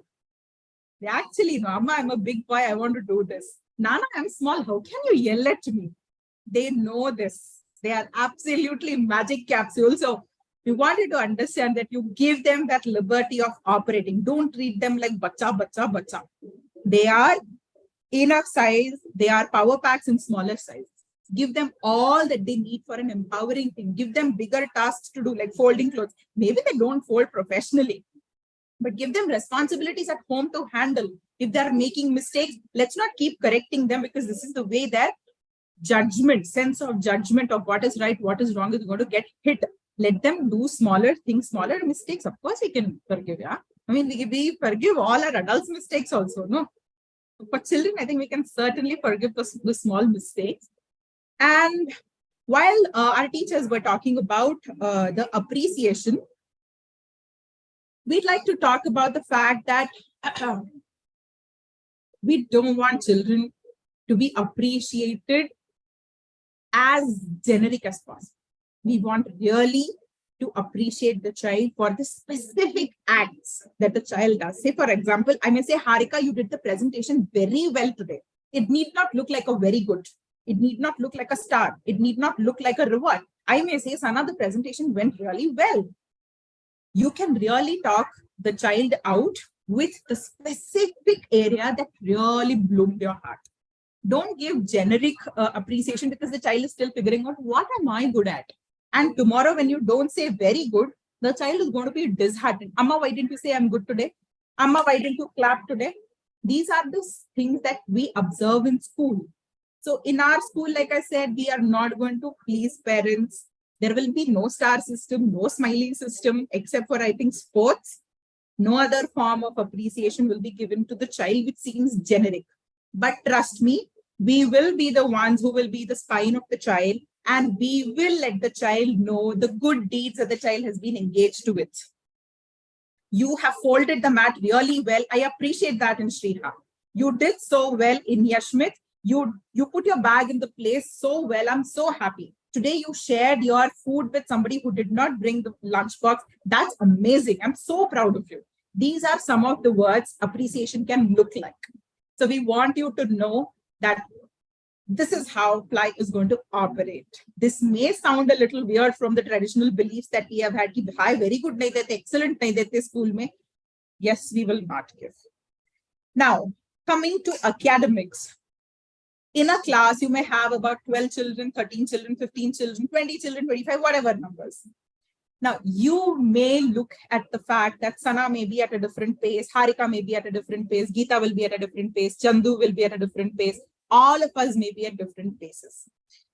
They actually know, Amma, I'm a big boy, I want to do this. Nana, I'm small, how can you yell at me? They know this. They are absolutely magic capsules. So we wanted to understand that you give them that liberty of operating. Don't treat them like bacha, bacha, bacha. They are enough size. They are power packs in smaller size. Give them all that they need for an empowering thing. Give them bigger tasks to do, like folding clothes. Maybe they don't fold professionally, but give them responsibilities at home to handle. If they're making mistakes, let's not keep correcting them because this is the way their judgment, sense of judgment of what is right, what is wrong is going to get hit. Let them do smaller things, smaller mistakes. Of course, we can forgive. Yeah, I mean, we forgive all our adults' mistakes also. No, for children, I think we can certainly forgive the small mistakes. And while our teachers were talking about the appreciation, we'd like to talk about the fact that we don't want children to be appreciated as generic as possible. We want really to appreciate the child for the specific acts that the child does. Say, for example, I may say, Harika, you did the presentation very well today. It need not look like a very good. It need not look like a star. It need not look like a reward. I may say, Sana, the presentation went really well. You can really talk the child out with the specific area that really bloomed your heart. Don't give generic appreciation because the child is still figuring out what am I good at. And tomorrow when you don't say very good, the child is going to be disheartened. Amma, why didn't you say I'm good today? Amma, why didn't you clap today? These are the things that we observe in school. So in our school, like I said, we are not going to please parents. There will be no star system, no smiley system, except for, I think, sports. No other form of appreciation will be given to the child, which seems generic. But trust me, we will be the ones who will be the spine of the child, and we will let the child know the good deeds that the child has been engaged with. You have folded the mat really well. I appreciate that in Shriha. You did so well in Yashmit. You put your bag in the place so well. I'm so happy. Today you shared your food with somebody who did not bring the lunchbox. That's amazing. I'm so proud of you. These are some of the words appreciation can look like. So we want you to know that this is how Ply is going to operate. This may sound a little weird from the traditional beliefs that we have had. Hi, very good, nahi dete, excellent, nahi dete school mein. Yes, we will not give. Now, coming to academics. In a class, you may have about 12 children, 13 children, 15 children, 20 children, 25, whatever numbers. Now, you may look at the fact that Sana may be at a different pace, Harika may be at a different pace, Geeta will be at a different pace, Chandu will be at a different pace. All of us may be at different paces.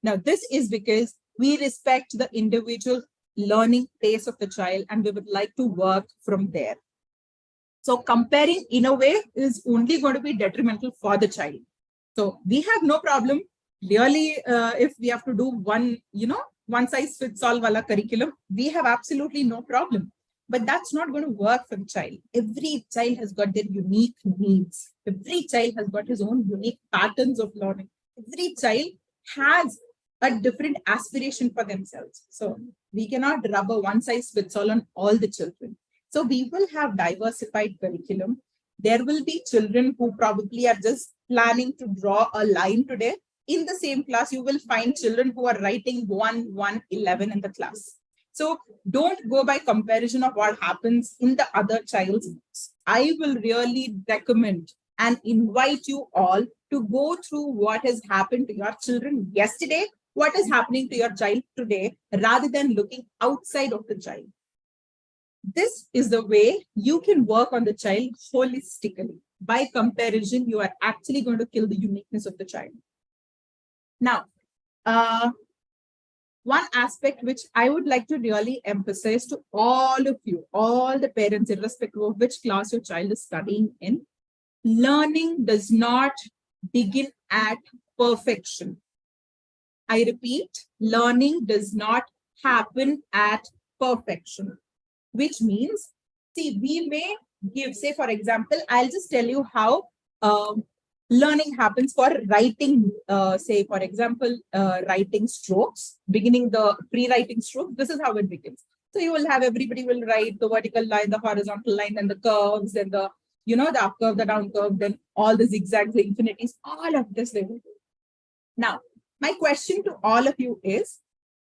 Now, this is because we respect the individual learning pace of the child, and we would like to work from there. So comparing in a way is only going to be detrimental for the child. So we have no problem really if we have to do one, one size fits all wala curriculum, we have absolutely no problem. But that's not going to work for the child. Every child has got their unique needs. Every child has got his own unique patterns of learning. Every child has a different aspiration for themselves. So we cannot rub a one size fits all on all the children. So we will have diversified curriculum. There will be children who probably are just planning to draw a line today. In the same class, you will find children who are writing 1, 1, 11 in the class. So don't go by comparison of what happens in the other child's books. I will really recommend and invite you all to go through what has happened to your children yesterday, what is happening to your child today, rather than looking outside of the child. This is the way you can work on the child holistically. By comparison, you are actually going to kill the uniqueness of the child. Now, one aspect which I would like to really emphasize to all of you, all the parents, irrespective of which class your child is studying in, learning does not begin at perfection. I repeat, learning does not happen at perfection, which means, see, we may give, say, for example, I'll just tell you how learning happens for writing, say, for example, writing strokes, beginning the pre-writing stroke. This is how it begins. So you will have, everybody will write the vertical line, the horizontal line, and the curves, and the, the up curve, the down curve, then all the zigzags, the infinities, all of this they will do. Now, my question to all of you is,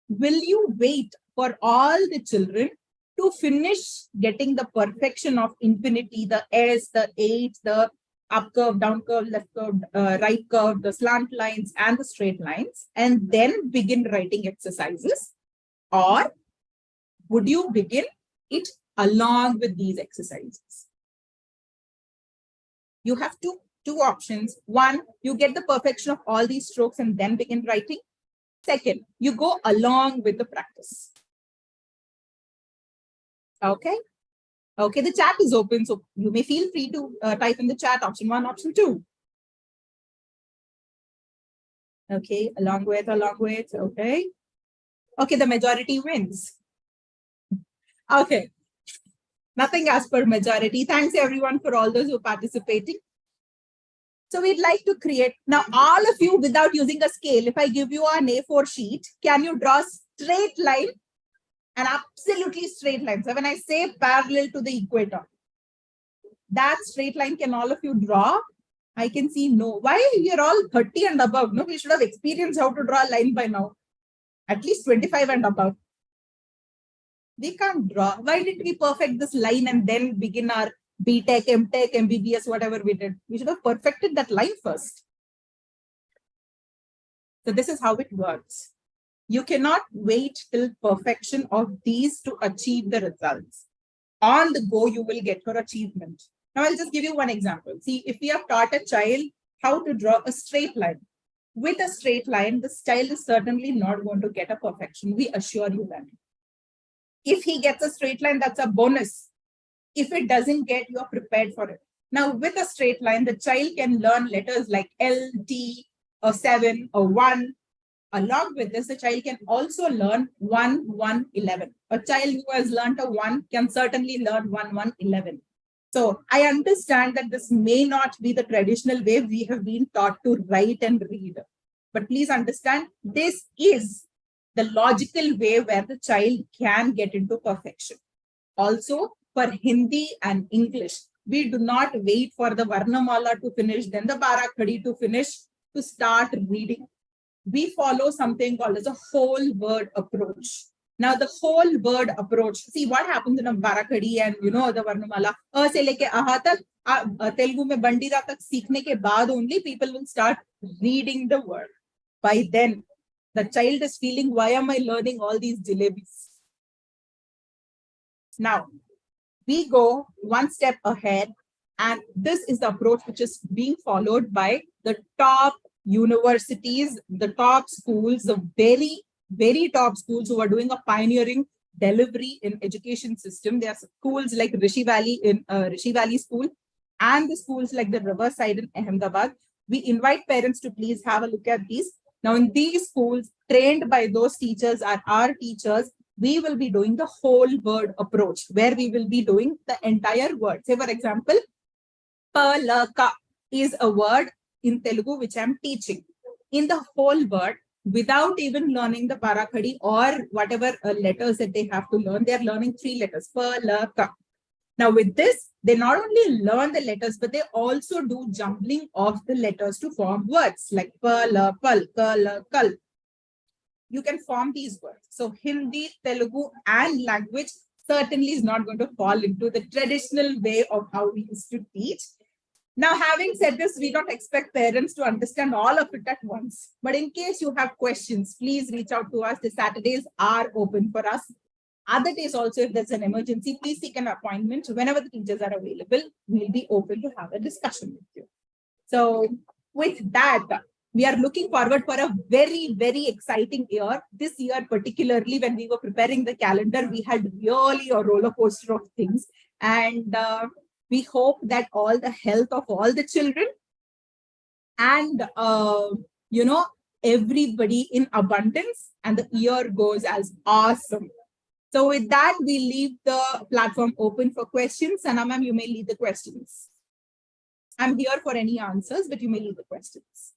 will you wait for all the children to finish getting the perfection of infinity, the S, the H, the up curve, down curve, left curve, right curve, the slant lines, and the straight lines, and then begin writing exercises? Or would you begin it along with these exercises? You have two options. One, you get the perfection of all these strokes and then begin writing. Second, you go along with the practice. Okay. Okay, the chat is open, so you may feel free to type in the chat option 1, option 2. Okay, along with, okay. Okay, the majority wins. Okay, nothing as per majority. Thanks everyone for all those who are participating. So we'd like to create, now all of you without using a scale, if I give you an A4 sheet, can you draw straight line? An absolutely straight line. So when I say parallel to the equator, that straight line, can all of you draw? I can see no. Why? We are all 30 and above. No, we should have experienced how to draw a line by now. At least 25 and above. We can't draw. Why didn't we perfect this line and then begin our BTech, MTech, MBBS, whatever we did? We should have perfected that line first. So this is how it works. You cannot wait till perfection of these to achieve the results. On the go, you will get your achievement. Now, I'll just give you one example. See, if we have taught a child how to draw a straight line, with a straight line, this child is certainly not going to get a perfection. We assure you that. If he gets a straight line, that's a bonus. If it doesn't get, you are prepared for it. Now, with a straight line, the child can learn letters like L, T, a 7, a 1. Along with this, the child can also learn 1, 1, 11. A child who has learned a 1 can certainly learn 1, 1, 11. So I understand that this may not be the traditional way we have been taught to write and read. But please understand, this is the logical way where the child can get into perfection. Also, for Hindi and English, we do not wait for the Varnamala to finish, then the Barakhadi to finish, to start reading. We follow something called as a whole word approach. Now, the whole word approach, see what happens in a Barakhadi and the Varnamala, se leke aha tak, Telugu mein bandira tak seekhne ke baad only people will start reading the word. By then, the child is feeling, why am I learning all these jalebis? Now, we go one step ahead, and this is the approach which is being followed by the top universities, the top schools, the very, very top schools who are doing a pioneering delivery in education system. There are schools like Rishi Valley in Rishi Valley School and the schools like the Riverside in Ahmedabad. We invite parents to please have a look at these. Now, in these schools, trained by those teachers are our teachers, we will be doing the whole word approach, where we will be doing the entire word. Say, for example, palaka is a word in Telugu which I'm teaching. In the whole word, without even learning the parakhadi or whatever letters that they have to learn, they are learning 3 letters, palaka. Now, with this, they not only learn the letters, but they also do jumbling of the letters to form words like pala, pal, kala, kal. You can form these words. So Hindi, Telugu, and language certainly is not going to fall into the traditional way of how we used to teach. Now, having said this, we don't expect parents to understand all of it at once. But in case you have questions, please reach out to us. The Saturdays are open for us. Other days also, if there's an emergency, please seek an appointment. Whenever the teachers are available, we'll be open to have a discussion with you. So with that, we are looking forward for a very, very exciting year. This year, particularly when we were preparing the calendar, we had really a roller coaster of things. And we hope that all the health of all the children and, everybody in abundance, and the year goes as awesome. So with that, we leave the platform open for questions. Sana ma'am, you may lead the questions. I'm here for any answers, but you may lead the questions.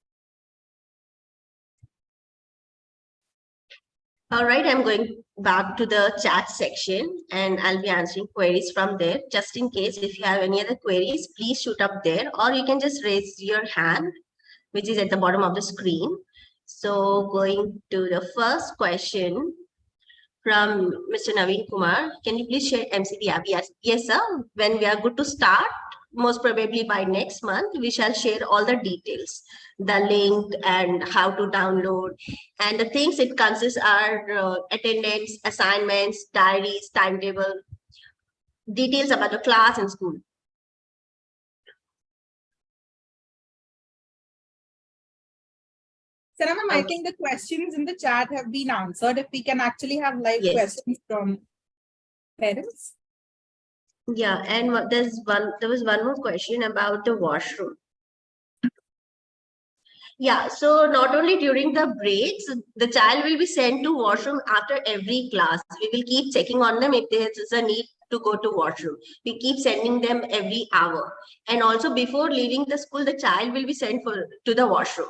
All right, I'm going back to the chat section and I'll be answering queries from there. Just in case, if you have any other queries, please shoot up there, or you can just raise your hand, which is at the bottom of the screen. So going to the first question from Mr. Naveen Kumar. Can you please share MCP app? Yes, sir. When we are good to start, most probably by next month, we shall share all the details, the link and how to download. And the things it consists are attendance, assignments, diaries, timetable, details about the class and school. Sana ma'am, I think the questions in the chat have been answered. If we can actually have live Yes. questions from parents. Yeah, and there was one more question about the washroom. Yeah, so not only during the breaks, the child will be sent to washroom after every class. We will keep checking on them if there is a need to go to washroom. We keep sending them every hour. And also before leaving the school, the child will be sent to the washroom.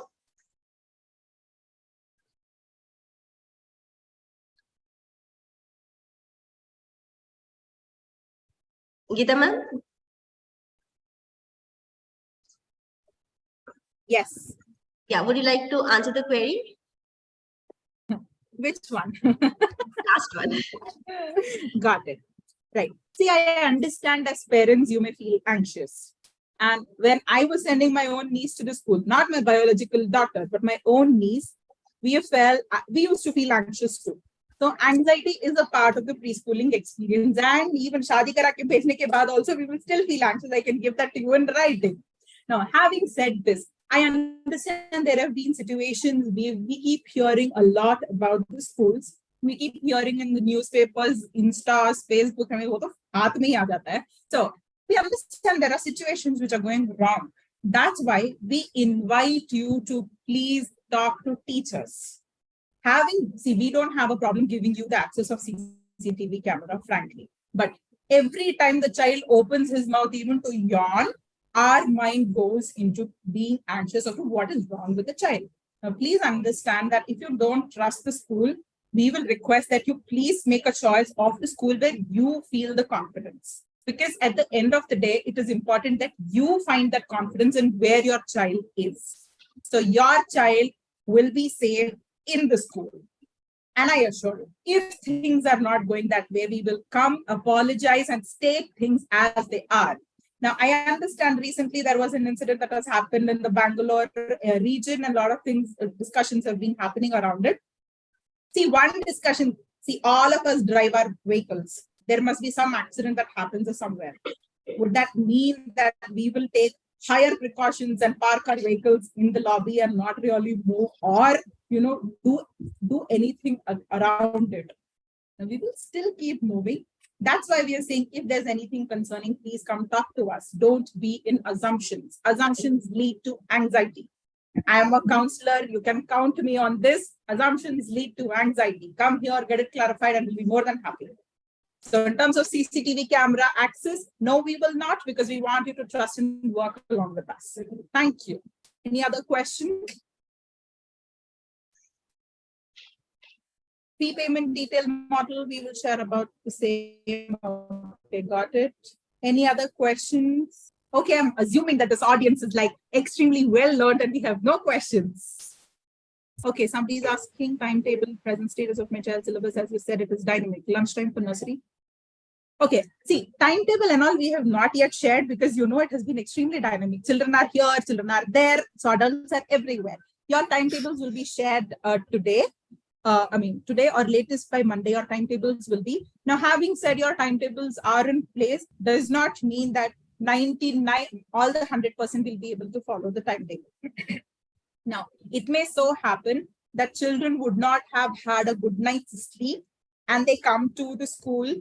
Geeta ma'am? Yes. Yeah, would you like to answer the query? Which one? Last one. Got it. Right. See, I understand as parents, you may feel anxious. And when I was sending my own niece to the school, not my biological daughter, but my own niece, we used to feel anxious too. So anxiety is a part of the preschooling experience. And even shadi kara ke bhejne ke baad also, we will still feel anxious. I can give that to you in writing. Now, having said this, I understand there have been situations we keep hearing a lot about the schools. We keep hearing in the newspapers, Instas, Facebook, so we understand there are situations which are going wrong. That's why we invite you to please talk to teachers. We don't have a problem giving you the access of CCTV camera, frankly. But every time the child opens his mouth, even to yawn, our mind goes into being anxious of what is wrong with the child. Now, please understand that if you don't trust the school, we will request that you please make a choice of the school where you feel the confidence. Because at the end of the day, it is important that you find that confidence in where your child is. So your child will be safe in the school. And I assure you, if things are not going that way, we will come, apologize, and state things as they are. Now, I understand recently there was an incident that has happened in the Bangalore region, and a lot of things, discussions have been happening around it. See, one discussion, all of us drive our vehicles. There must be some accident that happens somewhere. Would that mean that we will take higher precautions and park our vehicles in the lobby and not really move or, do anything around it? And we will still keep moving. That's why we are saying if there's anything concerning, please come talk to us. Don't be in assumptions. Assumptions lead to anxiety. I am a counselor. You can count me on this. Assumptions lead to anxiety. Come here, get it clarified, and we'll be more than happy. So in terms of CCTV camera access, no, we will not, because we want you to trust and work along with us. Thank you. Any other questions? Fee payment detail model, we will share about the same. Okay, got it. Any other questions? Okay, I'm assuming that this audience is like extremely well learned and we have no questions. Okay, somebody is asking timetable, present status of my child syllabus. As you said, it is dynamic. Lunchtime for nursery. Okay, see, timetable and all we have not yet shared because you know it has been extremely dynamic. Children are here, children are there, so adults are everywhere. Your timetables will be shared today. Today or latest by Monday, your timetables will be. Now, having said your timetables are in place, does not mean that 99, all the 100% will be able to follow the timetable. Now, it may so happen that children would not have had a good night's sleep and they come to the school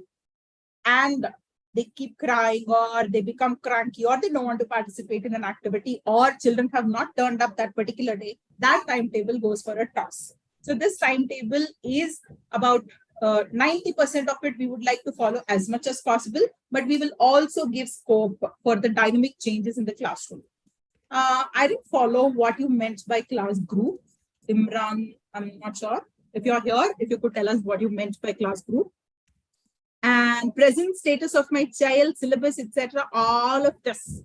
and they keep crying or they become cranky or they don't want to participate in an activity or children have not turned up that particular day. That timetable goes for a toss. So this timetable is about 90% of it we would like to follow as much as possible, but we will also give scope for the dynamic changes in the classroom. I didn't follow what you meant by class group. Imran, I'm not sure. If you're here, if you could tell us what you meant by class group. And present status of my child, syllabus, etc. All of this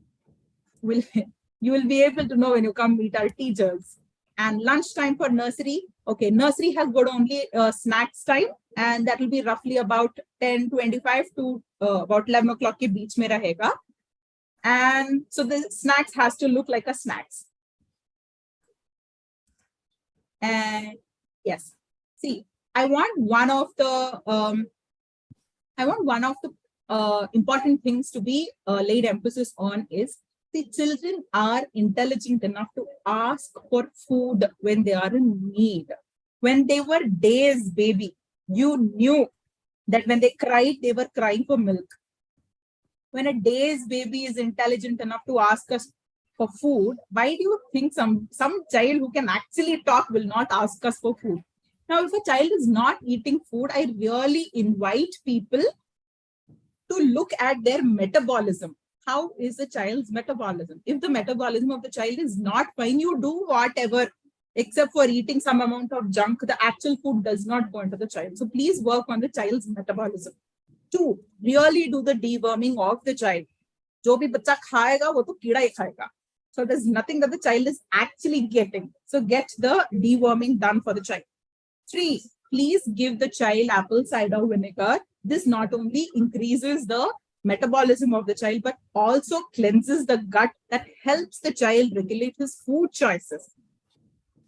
you will be able to know when you come meet our teachers. And lunchtime for nursery. Okay, nursery has got only snacks time, and that will be roughly about 10:25 to about 11 o'clock ke beech mein rahega. And so the snacks has to look like a snacks. And yes, see, I want one of the important things to be laid emphasis on is the children are intelligent enough to ask for food when they are in need. When they were days baby, you knew that when they cried, they were crying for milk. When a days baby is intelligent enough to ask us for food, why do you think some child who can actually talk will not ask us for food? Now, if a child is not eating food, I really invite people to look at their metabolism. How is the child's metabolism? If the metabolism of the child is not fine, you do whatever, except for eating some amount of junk, the actual food does not go into the child. So please work on the child's metabolism. 2, really do the deworming of the child. Jo bhi bachcha khayega, wo to keeda hi khayega. So there's nothing that the child is actually getting. So get the deworming done for the child. 3, please give the child apple cider vinegar. This not only increases the metabolism of the child, but also cleanses the gut that helps the child regulate his food choices.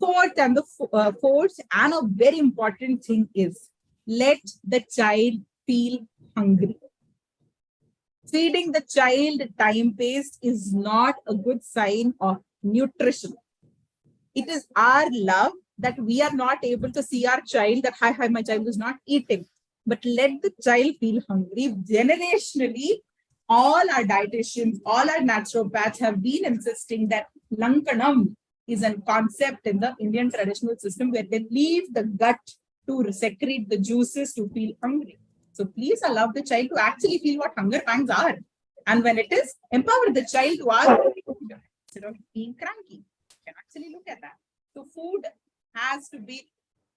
Fourth and a very important thing is let the child feel hungry. Feeding the child time-paced is not a good sign of nutrition. It is our love that we are not able to see our child that, hi, my child is not eating. But let the child feel hungry. Generationally, all our dietitians, all our naturopaths have been insisting that lankanam is a concept in the Indian traditional system where they leave the gut to secrete the juices to feel hungry. So please allow the child to actually feel what hunger pangs are. And when it is, empower the child to ask instead of being cranky. You can actually look at that. So food has to be,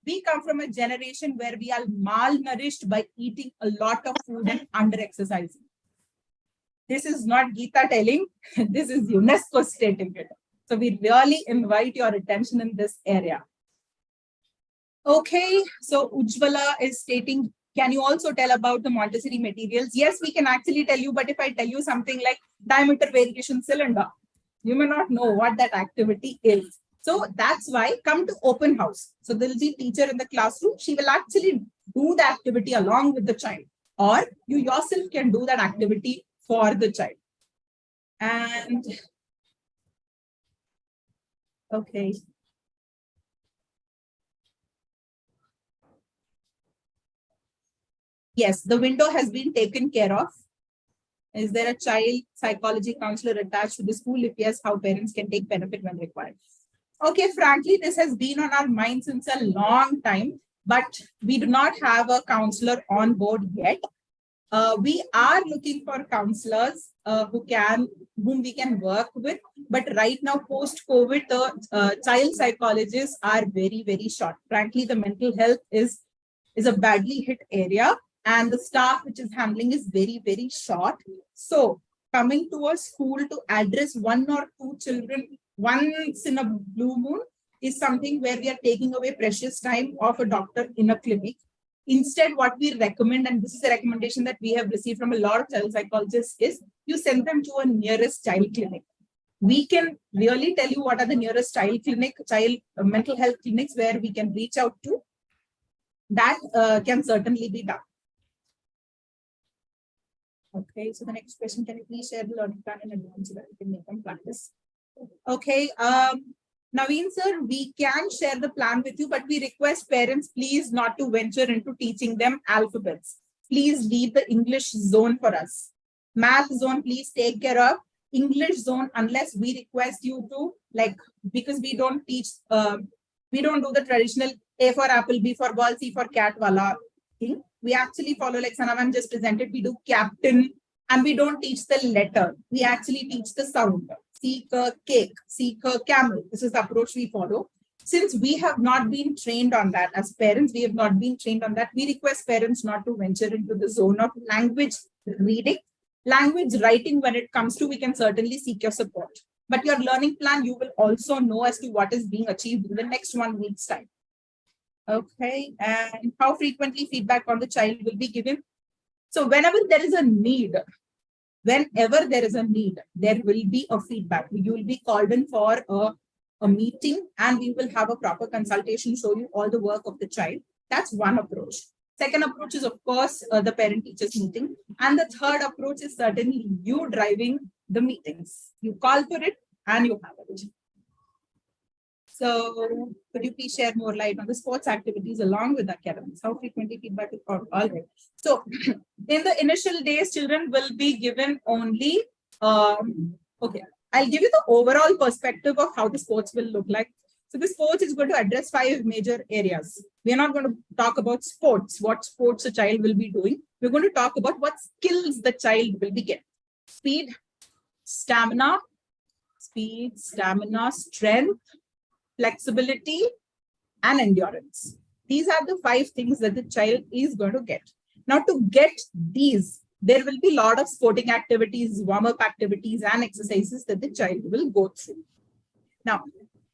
we come from a generation where we are malnourished by eating a lot of food and under-exercising. This is not Geeta telling, this is UNESCO stating it. So we really invite your attention in this area. Okay, so Ujjwala is stating, can you also tell about the Montessori materials? Yes, we can actually tell you, but if I tell you something like diameter variation cylinder, you may not know what that activity is. So that's why come to open house. So there will be a teacher in the classroom. She will actually do the activity along with the child, or you yourself can do that activity for the child. And okay. Yes, the window has been taken care of. Is there a child psychology counselor attached to the school? If yes, how parents can take benefit when required? Okay, frankly, this has been on our mind since a long time, but we do not have a counselor on board yet. We are looking for counselors whom we can work with, but right now post-COVID, the child psychologists are very, very short. Frankly, the mental health is a badly hit area, and the staff which is handling is very, very short. So coming to a school to address one or two children once in a blue moon is something where we are taking away precious time of a doctor in a clinic. Instead, what we recommend, and this is a recommendation that we have received from a lot of child psychologists, is you send them to a nearest child clinic. We can really tell you what are the nearest child mental health clinics where we can reach out to. That can certainly be done. Okay, so the next question, can you please share the learning plan in advance so that we can make them practice? Okay, Naveen sir, we can share the plan with you, but we request parents please not to venture into teaching them alphabets. Please leave the English zone for us. Math zone, please take care of. English zone, unless we request you to, like, because we don't teach, we don't do the traditional A for apple, B for ball, C for cat wala thing. We actually follow, like Sana ma'am just presented, we do captain, and we don't teach the letter. We actually teach the sound. Seek a cake, seek a camel. This is the approach we follow. Since we have not been trained on that, as parents, we have not been trained on that, we request parents not to venture into the zone of language reading. Language writing, when it comes to, we can certainly seek your support. But your learning plan, you will also know as to what is being achieved in the next 1 week's time. Okay, and how frequently feedback on the child will be given? So whenever there is a need, there will be a feedback. You will be called in for a meeting, and we will have a proper consultation, show you all the work of the child. That's one approach. Second approach is, of course, the parent-teachers meeting. And the third approach is certainly you driving the meetings. You call for it and you have it. So could you please share more light on the sports activities along with academics? How frequently feedback is all right. So in the initial days, children will be given only, okay, I'll give you the overall perspective of how the sports will look like. So the sports is going to address 5 major areas. We are not going to talk about sports, what sports a child will be doing. We're going to talk about what skills the child will be getting. Speed, stamina, strength, flexibility, and endurance. These are the 5 things that the child is going to get. Now, to get these, there will be a lot of sporting activities, warm-up activities, and exercises that the child will go through. Now,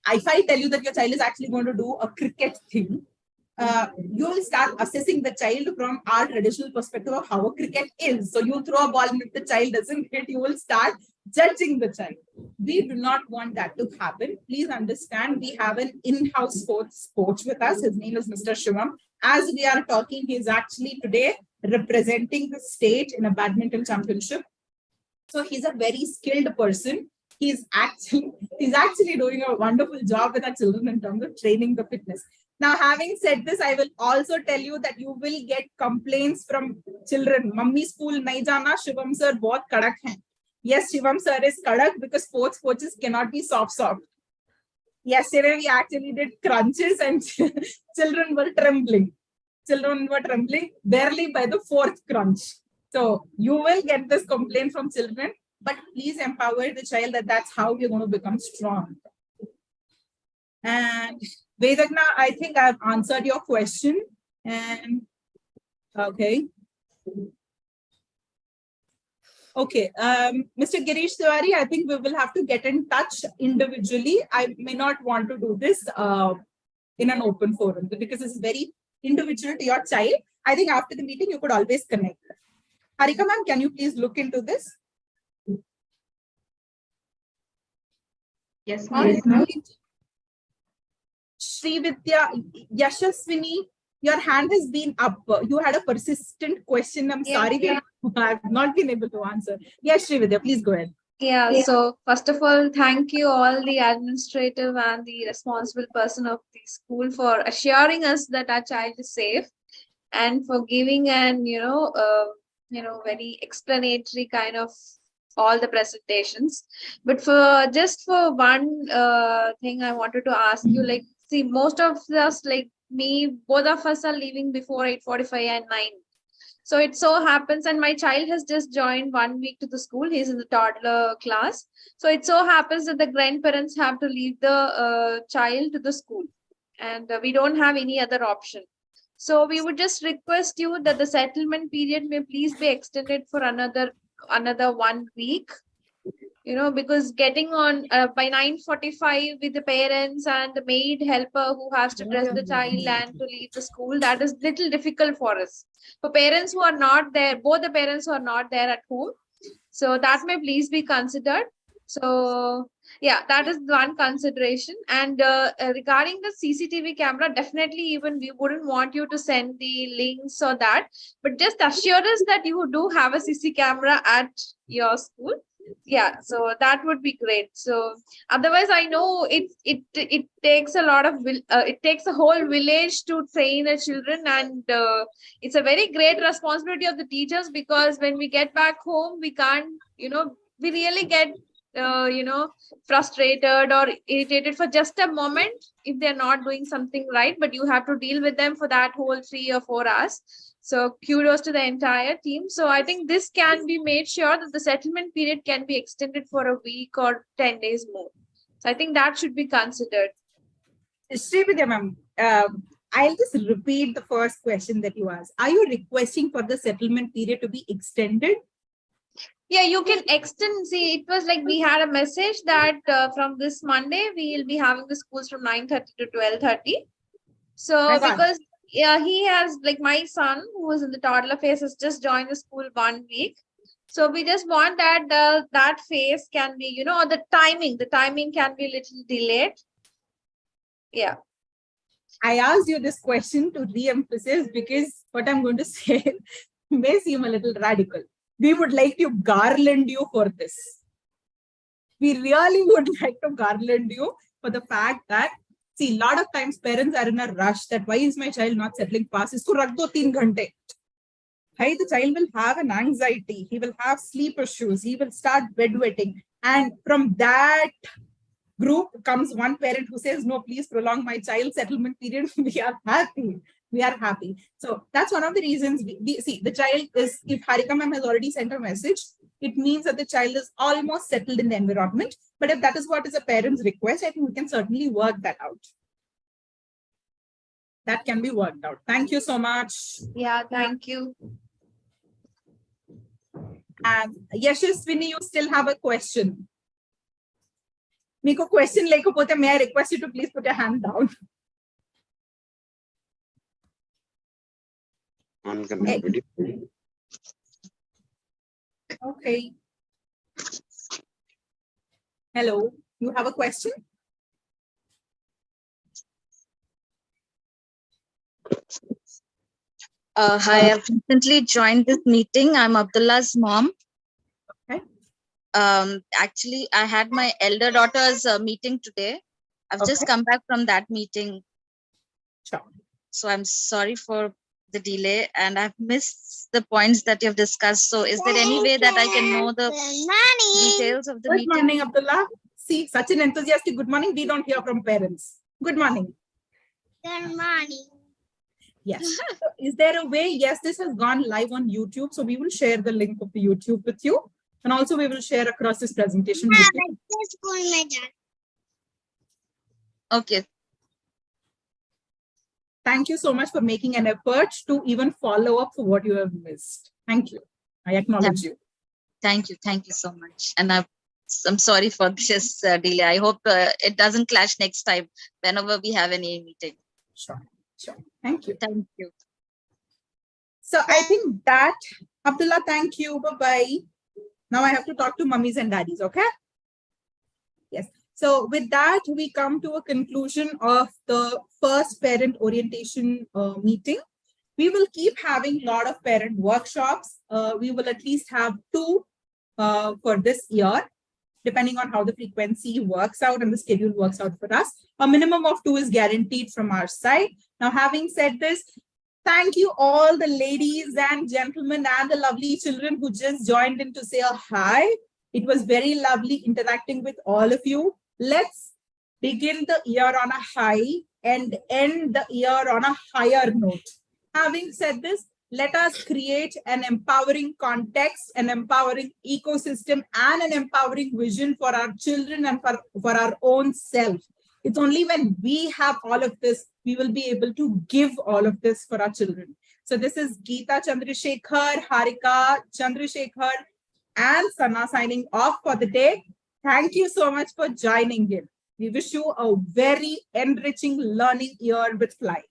if I tell you that your child is actually going to do a cricket thing, you will start assessing the child from our traditional perspective of how a cricket is. So you throw a ball and if the child doesn't hit, you will start judging the child. We do not want that to happen. Please understand, we have an in-house sports coach with us. His name is Mr. Shivam. As we are talking, he is actually today representing the state in a badminton championship. So he's a very skilled person. He's actually doing a wonderful job with our children in terms of training the fitness. Now, having said this, I will also tell you that you will get complaints from children. Mummy school nahi jana, Shivam sir bahut kadak hai. Yes, Shivam sir is kadak because sports coaches cannot be soft. Yesterday, we actually did crunches and children were trembling. Barely by the 4th crunch. So you will get this complaint from children, but please empower the child that that's how we're going to become strong. And Vedagna, I think I've answered your question. And okay. Okay, Mr. Girish Tiwari, I think we will have to get in touch individually. I may not want to do this in an open forum because it's very individual to your child. I think after the meeting, you could always connect. Harika ma'am, can you please look into this? Yes, ma'am. Srividya, Yashaswini, your hand has been up. You had a persistent question. I'm sorry, I have not been able to answer. Yes, Srividya, please go ahead. Yeah, so first of all, thank you all the administrative and the responsible person of the school for assuring us that our child is safe. and for giving an, very explanatory kind of all the presentations. But for just for one thing, I wanted to ask you, like, see, most of us, like me, both of us are leaving before 8:45 and 9. So it so happens, and my child has just joined 1 week to the school. He's in the toddler class. So it so happens that the grandparents have to leave the child to the school, and we don't have any other option. So we would just request you that the settlement period may please be extended for another 1 week. Because getting on by 9:45 with the parents and the maid helper who has to dress the child and to leave the school, that is little difficult for us. For parents who are not there, both the parents who are not there at home, so that may please be considered. So yeah, that is one consideration. And regarding the CCTV camera, definitely even we wouldn't want you to send the links or that, but just assure us that you do have a CC camera at your school. Yeah, so that would be great. So otherwise, I know it takes a lot of it takes a whole village to train the children, and it's a very great responsibility of the teachers, because when we get back home, we can't, we really get frustrated or irritated for just a moment if they're not doing something right, but you have to deal with them for that whole 3 or 4 hours. So kudos to the entire team. So I think this can be made sure that the settlement period can be extended for a week or 10 days more. So I think that should be considered. Srividya ma'am, I'll just repeat the first question that you asked. Are you requesting for the settlement period to be extended? Yeah, you can extend. See, it was like we had a message that from this Monday, we will be having the schools from 9:30 to 12:30. So because he has, like, my son who was in the toddler phase has just joined the school 1 week. So we just want that that phase can be, or the timing can be a little delayed. Yeah. I asked you this question to re-emphasize, because what I'm going to say may seem a little radical. We would like to garland you for this. We really would like to garland you for the fact that, see, a lot of times parents are in a rush that why is my child not settling fast? Isko rakh do 3 ghante. Hey, the child will have an anxiety. He will have sleep issues. He will start bedwetting. And from that group comes one parent who says, no, please prolong my child settlement period. We are happy. We are happy. So that's one of the reasons we see the child is, if Harika ma'am has already sent a message, it means that the child is almost settled in the environment. But if that is what is a parent's request, I think we can certainly work that out. That can be worked out. Thank you so much. Yeah, thank you. And Yashaswini, you still have a question. Miko question lekapothe, may I request you to please put your hand down. Okay. Hello, you have a question? Hi, I've recently joined this meeting. I'm Abdullah's mom. Okay. Actually, I had my elder daughter's meeting today. I've just come back from that meeting. Sure. So I'm sorry for the delay, and I've missed the points that you've discussed. So is there any way that I can know the details of the meeting? Good morning, Abdullah. See, such an enthusiastic good morning. We don't hear from parents. Good morning. Good morning. Yes. So is there a way? Yes, this has gone live on YouTube. So we will share the link of the YouTube with you. And also we will share across this presentation with you. Okay. Thank you so much for making an effort to even follow up for what you have missed. Thank you. I acknowledge you. Thank you. Thank you so much. And I'm sorry for this delay. I hope it doesn't clash next time whenever we have any meeting. Sure. Sure. Thank you. Thank you. So I think that, Abdullah, thank you. Bye-bye. Now I have to talk to mummies and daddies, okay? Yes. So with that, we come to a conclusion of the first parent orientation meeting. We will keep having a lot of parent workshops. We will at least have 2 for this year, depending on how the frequency works out and the schedule works out for us. A minimum of 2 is guaranteed from our side. Now, having said this, Thank you all the ladies and gentlemen and the lovely children who just joined in to say a hi. It was very lovely interacting with all of you. Let's begin the year on a high and end the year on a higher note. Having said this, let us create an empowering context, an empowering ecosystem, and an empowering vision for our children and for our own self. It's only when we have all of this, we will be able to give all of this for our children. So this is Geeta Chandrasekhar, Harika Chandrasekhar, and Sana signing off for the day. Thank you so much for joining in. We wish you a very enriching learning year with Fly.